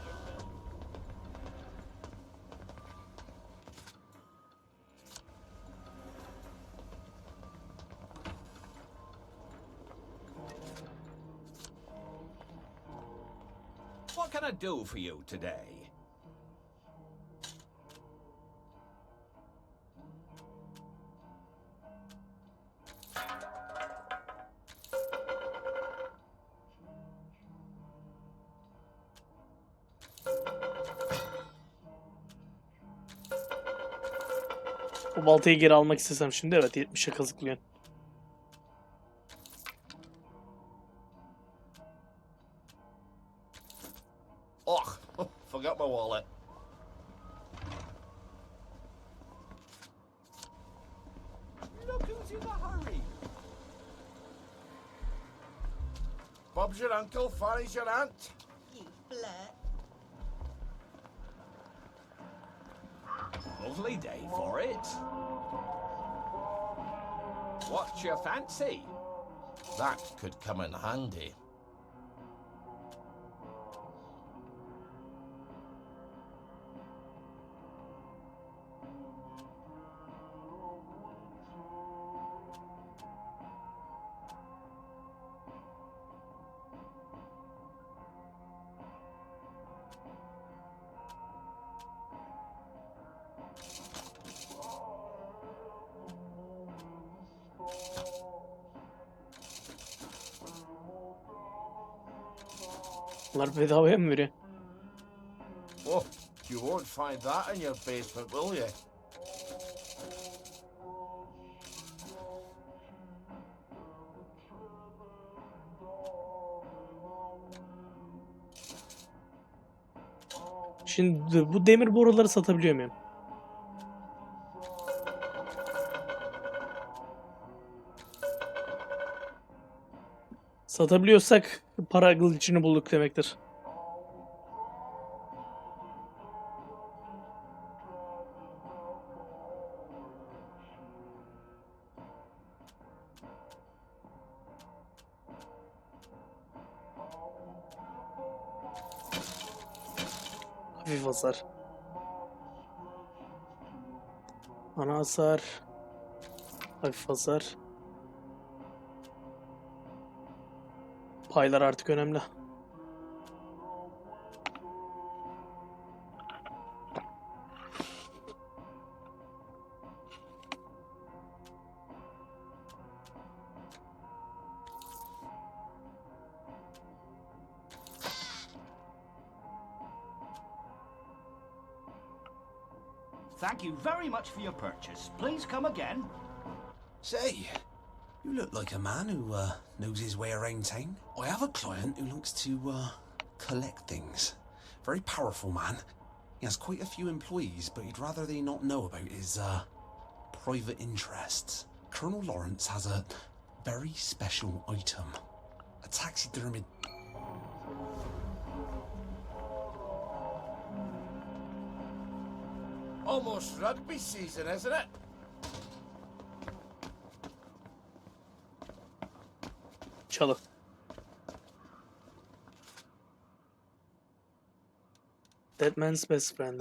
What can I do for you today? O baltayı geri almak istesem şimdi evet 70'e kazıklıyorsun. Oh, forgot my wallet. Look who's in a hurry. Bob's your uncle, Fanny's your aunt. You flirt. Lovely day for it. What's your fancy? That could come in handy. Bunlar bedavaya mı veriyor? Oh, you won't find that in your basement, will you? Şimdi bu demir boruları satabiliyor muyum? Satabiliyorsak para glitch'ini bulduk demektir. Hafif hasar. Ana hasar. Hafif hasar. Paylar artık önemli. Thank you very much for your purchase. Please come again. Say, you look like a man who knows his way around town. I have a client who likes to collect things. Very powerful man. He has quite a few employees, but he'd rather they not know about his private interests. Colonel Lawrence has a very special item. A taxidermy. Almost rugby season, isn't it? Çalı. That man's best friend.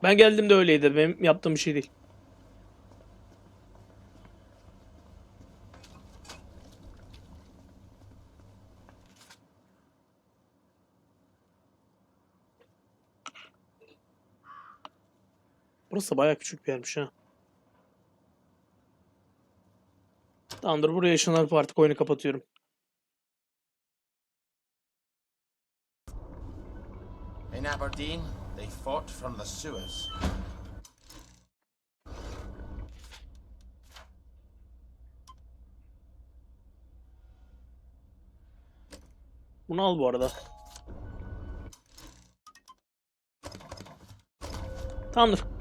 Ben geldiğimde öyleydi. Benim yaptığım bir şey değil. Burası bayağı küçük bir yermiş ha. Tamamdır, buraya ışınlanıp artık oyunu kapatıyorum. In Aberdeen, they fought from the sewers. Bunu al bu arada. Tamamdır.